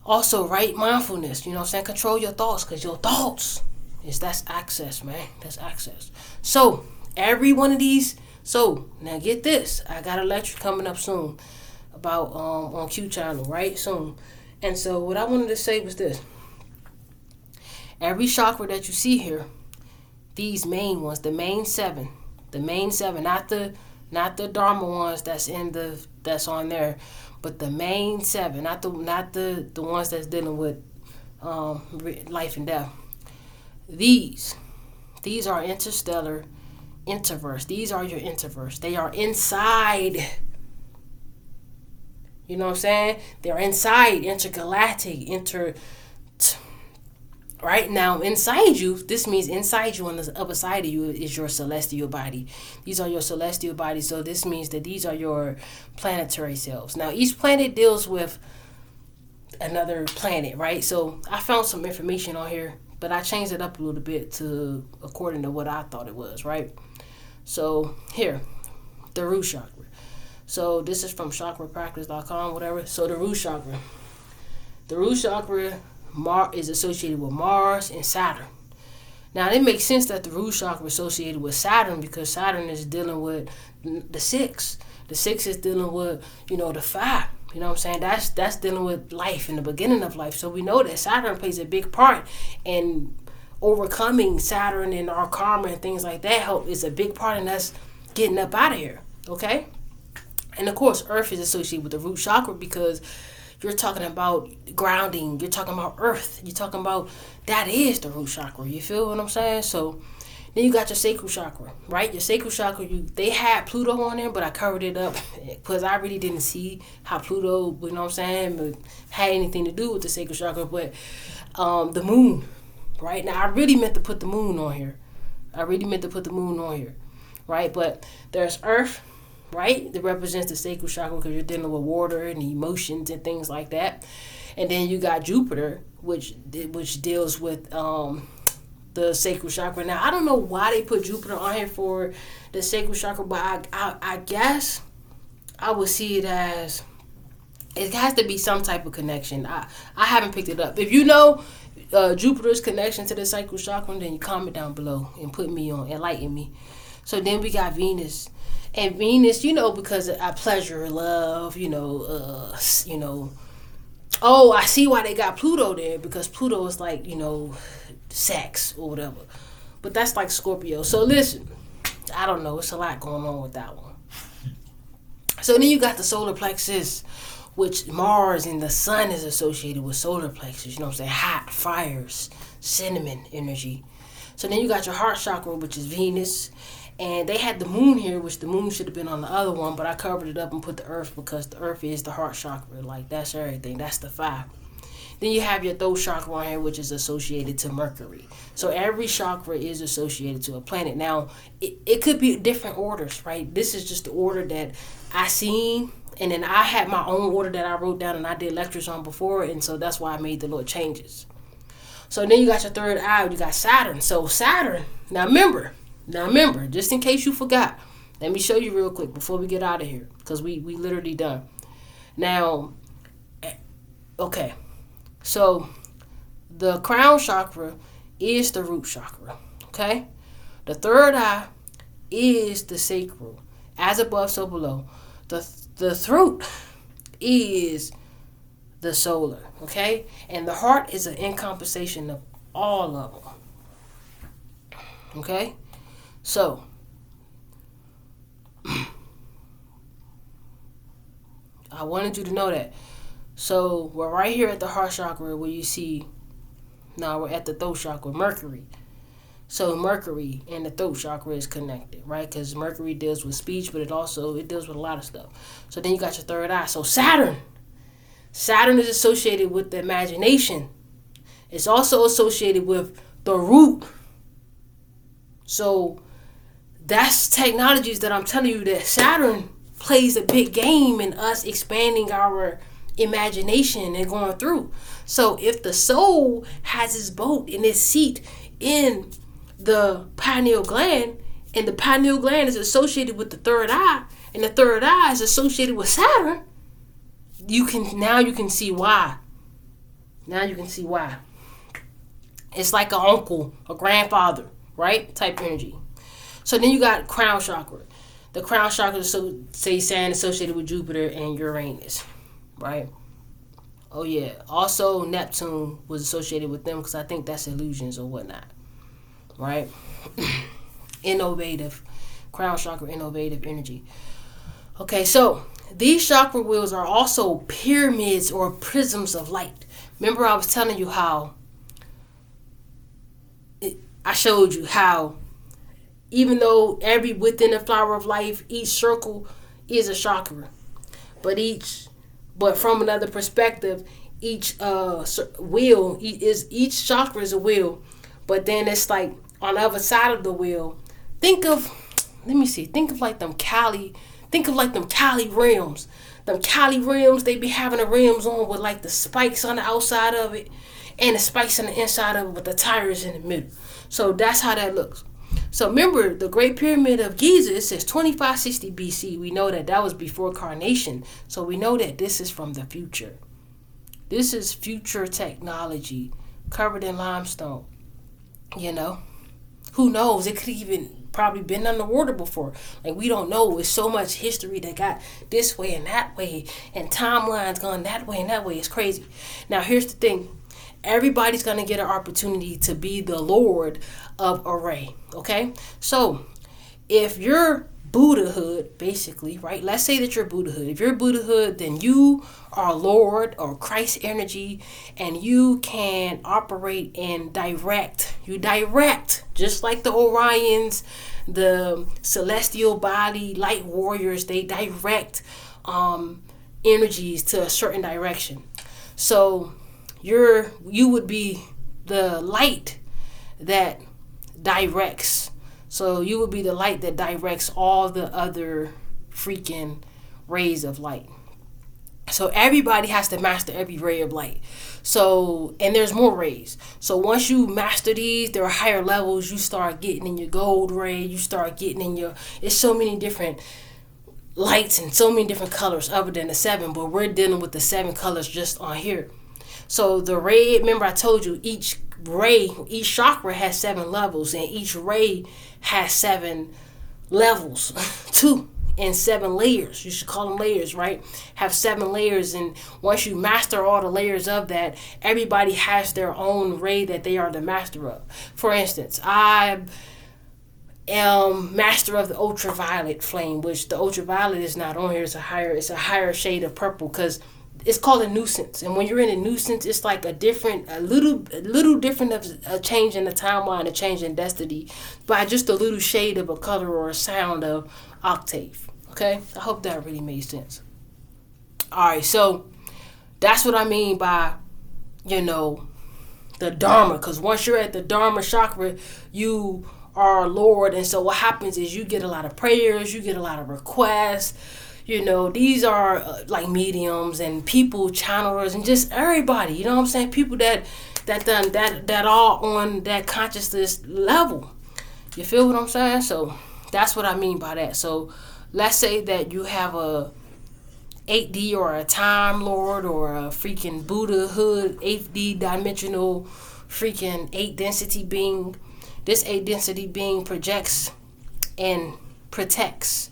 Also, right mindfulness. You know what I'm saying? Control your thoughts, because your thoughts that's access, man. That's access. So, every one of these. So, now get this. I got a lecture coming up soon about on Q channel, right? Soon. And so what I wanted to say was this. Every chakra that you see here, these main ones, the main seven, not the Dharma ones that's on there, but the main seven, not the ones that's dealing with life and death. These are interstellar, interverse. These are your interverse. They are inside. You know what I'm saying? They're inside, intergalactic, right now inside you. This means inside you, on the upper side of you, is your celestial body. These are your celestial bodies. So this means that these are your planetary selves. Now, each planet deals with another planet, right? So I found some information on here, but I changed it up a little bit to according to what I thought it was, right? So here, the root chakra. So this is from chakrapractice.com, whatever. So the root chakra. The root chakra is associated with Mars and Saturn. Now, it makes sense that the root chakra is associated with Saturn because Saturn is dealing with the 6. The 6 is dealing with, the 5. You know what I'm saying? That's dealing with life and the beginning of life. So we know that Saturn plays a big part in overcoming Saturn and our karma and things like that. Is a big part in us getting up out of here. Okay? And of course, Earth is associated with the root chakra because you're talking about grounding. You're talking about earth. You're talking about that is the root chakra. You feel what I'm saying? So then you got your sacral chakra, right? Your sacral chakra, they had Pluto on there, but I covered it up because I really didn't see how Pluto, had anything to do with the sacral chakra. But the moon, right? Now, I really meant to put the moon on here. Right? But there's earth, right? That represents the sacral chakra because you're dealing with water and emotions and things like that. And then you got Jupiter, which deals with the sacral chakra. Now, I don't know why they put Jupiter on here for the sacral chakra, but I guess I would see it as it has to be some type of connection. I haven't picked it up. If you know Jupiter's connection to the sacral chakra, then you comment down below and put me on, enlighten me. So then we got Venus. And Venus, because of pleasure, love, oh, I see why they got Pluto there, because Pluto is like, sex or whatever. But that's like Scorpio. So listen, I don't know. It's a lot going on with that one. So then you got the solar plexus, which Mars and the sun is associated with solar plexus. You know what I'm saying? Hot, fires, cinnamon energy. So then you got your heart chakra, which is Venus. And they had the moon here, which the moon should have been on the other one, but I covered it up and put the earth because the earth is the heart chakra. Like, that's everything. That's the 5. Then you have your throat chakra on here, which is associated to Mercury. So every chakra is associated to a planet. Now, it could be different orders, right? This is just the order that I seen. And then I had my own order that I wrote down and I did lectures on before. And so that's why I made the little changes. So then you got your third eye. You got Saturn. So Saturn, now remember, just in case you forgot, let me show you real quick before we get out of here, because we literally done. Now, okay, so the crown chakra is the root chakra, okay? The third eye is the sacral, as above, so below. The throat is the solar, okay? And the heart is an encompassation of all of them, okay? So, I wanted you to know that. So, we're right here at the heart chakra where you see, now we're at the throat chakra, Mercury. So, Mercury and the throat chakra is connected, right? Because Mercury deals with speech, but it deals with a lot of stuff. So, then you got your third eye. So, Saturn is associated with the imagination. It's also associated with the root. So, that's technologies that I'm telling you that Saturn plays a big game in us expanding our imagination and going through. So if the soul has its boat in its seat in the pineal gland, and the pineal gland is associated with the third eye, and the third eye is associated with Saturn, you can see why. Now you can see why. It's like an uncle, a grandfather, right? Type energy. So then you got crown chakra. The crown chakra is associated with Jupiter and Uranus, right? Oh yeah. Also Neptune was associated with them because I think that's illusions or whatnot, right? Innovative. Crown chakra, innovative energy. Okay, so these chakra wheels are also pyramids or prisms of light. Remember I was telling you how I showed you how even though within the flower of life, each circle is a chakra, but from another perspective, each wheel each chakra is a wheel, but then it's like on the other side of the wheel. Think of like them Kali realms. them Cali rims, they be having the rims on with like the spikes on the outside of it and the spikes on the inside of it with the tires in the middle. So that's how that looks. So remember, the Great Pyramid of Giza, it says 2560 BC. We know that that was before carnation. So we know that this is from the future. This is future technology covered in limestone. You know, who knows? It could even probably been underwater before. Like, we don't know. It's so much history that got this way and that way, and timelines gone that way and that way. It's crazy. Now, here's the thing. Everybody's going to get an opportunity to be the Lord of a ray. Okay? So, if you're Buddhahood, basically, right? Let's say that you're Buddhahood. If you're Buddhahood, then you are Lord or Christ energy, and you can operate and direct. You direct, just like the Orions, the celestial body, light warriors, they direct energies to a certain direction. So you would be the light that directs. So you would be the light that directs all the other freaking rays of light. So everybody has to master every ray of light. So, and there's more rays. So once you master these, there are higher levels. You start getting in your gold ray. You start getting in your, it's so many different lights and so many different colors other than the 7. But we're dealing with the 7 colors just on here. So the ray, remember I told you each ray, each chakra has 7 levels, and each ray has 7 levels too, and 7 layers. You should call them layers, right? Have 7 layers, and once you master all the layers of that, everybody has their own ray that they are the master of. For instance, I am master of the ultraviolet flame, which the ultraviolet is not on here. It's a higher shade of purple, because it's called a nuisance, and when you're in a nuisance, it's like a little different of a change in the timeline, a change in destiny, by just a little shade of a color or a sound of octave. Okay, I hope that really made sense. All right, so that's what I mean by, the Dharma, because once you're at the Dharma chakra, you are Lord, and so what happens is you get a lot of prayers, you get a lot of requests. These are like mediums and people, channelers, and just everybody. You know what I'm saying? People that are on that consciousness level. You feel what I'm saying? So that's what I mean by that. So let's say that you have a 8D or a Time Lord or a freaking Buddhahood 8D dimensional freaking 8 density being. This 8 density being projects and protects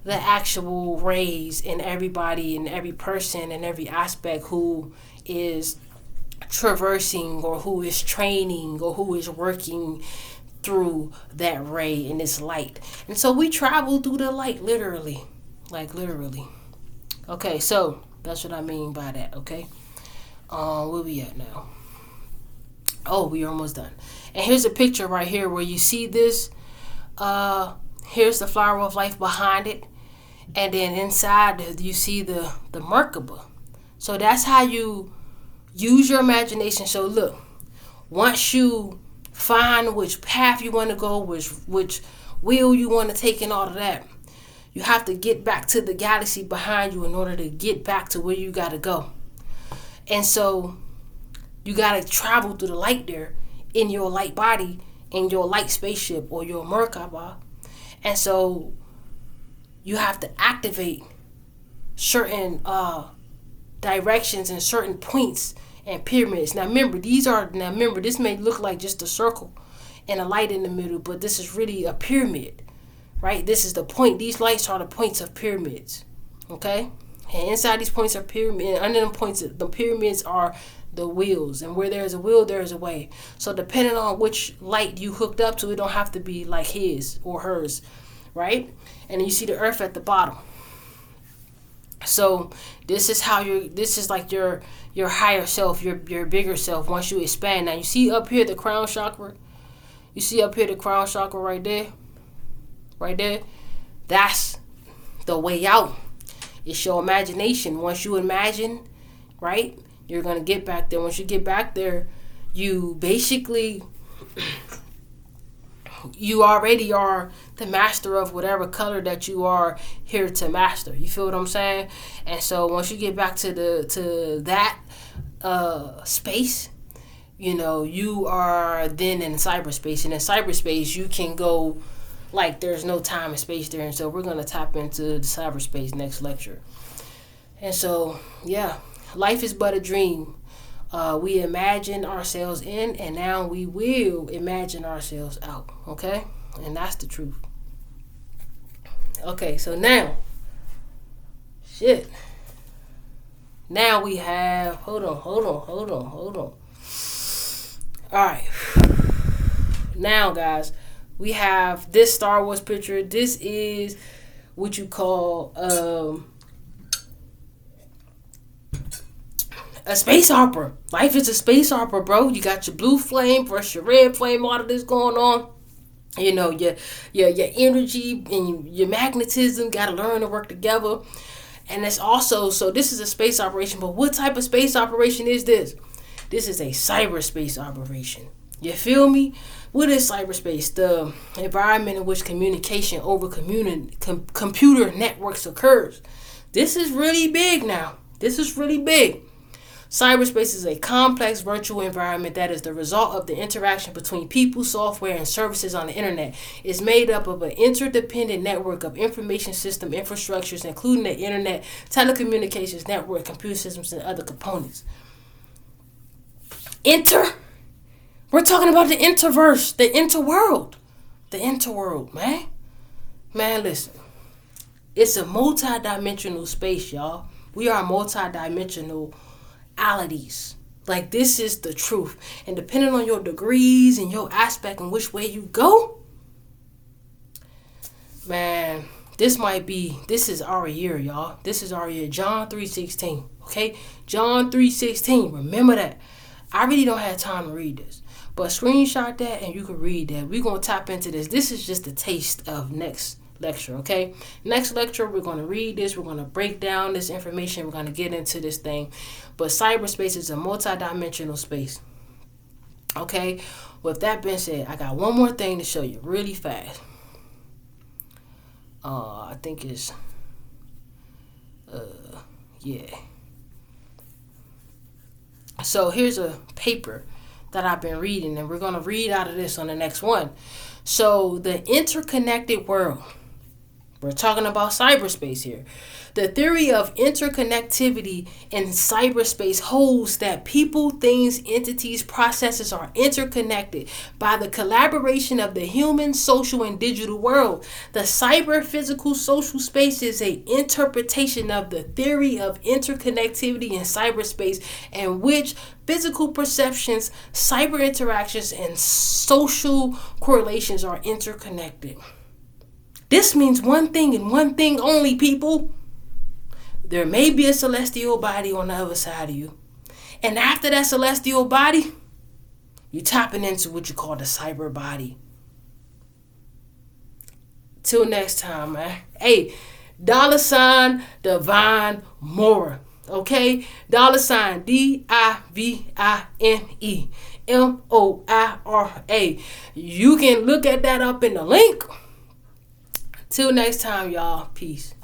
the actual rays in everybody and every person and every aspect who is traversing or who is training or who is working through that ray in this light. And so we travel through the light, literally. Okay, so that's what I mean by that, okay? Where we at now? Oh, we're almost done. And here's a picture right here where you see this. Here's the flower of life behind it. And then inside you see the Merkaba. So that's how you use your imagination. So look, once you find which path you want to go, which wheel you want to take and all of that, you have to get back to the galaxy behind you in order to get back to where you got to go. And so you got to travel through the light there in your light body, in your light spaceship or your Merkaba. And so you have to activate certain directions and certain points and pyramids. Now remember, this may look like just a circle and a light in the middle, but this is really a pyramid, right? This is the point. These lights are the points of pyramids, okay? And inside these points are pyramids. Under them points, the pyramids are the wheels, and where there's a wheel, there's a way. So depending on which light you hooked up to, it don't have to be like his or hers, right? And then you see the earth at the bottom. So this is like your higher self, your bigger self once you expand. Now you see up here the crown chakra. You see up here the crown chakra right there. That's the way out. It's your imagination. Once you imagine, right, you're going to get back there. Once you get back there, you basically you already are the master of whatever color that you are here to master. You feel what I'm saying? And so once you get back to that space, you know, you are then in cyberspace. And in cyberspace, you can go like there's no time and space there. And so we're going to tap into the cyberspace next lecture. And so, yeah, life is but a dream. We imagine ourselves in, and now we will imagine ourselves out. Okay? And that's the truth. Okay, so now, now we have, hold on. All right. Now, guys, we have this Star Wars picture. This is what you call a space opera. Life is a space opera, bro. You got your blue flame versus your red flame. All of this going on. You know, your energy and your magnetism got to learn to work together. And it's also, so this is a space operation. But what type of space operation is this? This is a cyberspace operation. You feel me? What is cyberspace? The environment in which communication over computer networks occurs. This is really big now. This is really big. Cyberspace is a complex virtual environment that is the result of the interaction between people, software, and services on the internet. It's made up of an interdependent network of information system infrastructures, including the internet, telecommunications network, computer systems, and other components. We're talking about the interverse, the interworld, man. Man, listen. It's a multidimensional space, y'all. We are multidimensional alities. Like, this is the truth. And depending on your degrees and your aspect and which way you go, man, this is our year, y'all. This is our year. John 3:16. Okay? John 3:16. Remember that. I really don't have time to read this. But screenshot that and you can read that. We're going to tap into this. This is just a taste of next lecture, okay? Next lecture, we're going to read this. We're going to break down this information. We're going to get into this thing. But cyberspace is a multidimensional space. Okay? With that being said, I got one more thing to show you really fast. I think it's... yeah. So here's a paper that I've been reading, and we're going to read out of this on the next one. So the interconnected world. We're talking about cyberspace here. The theory of interconnectivity in cyberspace holds that people, things, entities, processes are interconnected by the collaboration of the human, social, and digital world. The cyber-physical social space is an interpretation of the theory of interconnectivity in cyberspace, in which physical perceptions, cyber interactions, and social correlations are interconnected. This means one thing and one thing only, people. There may be a celestial body on the other side of you. And after that celestial body, you're tapping into what you call the cyber body. Till next time, man. Hey, $ divinemoira. Okay? $ DIVINEMOIRA. You can look at that up in the link. Till next time, y'all. Peace.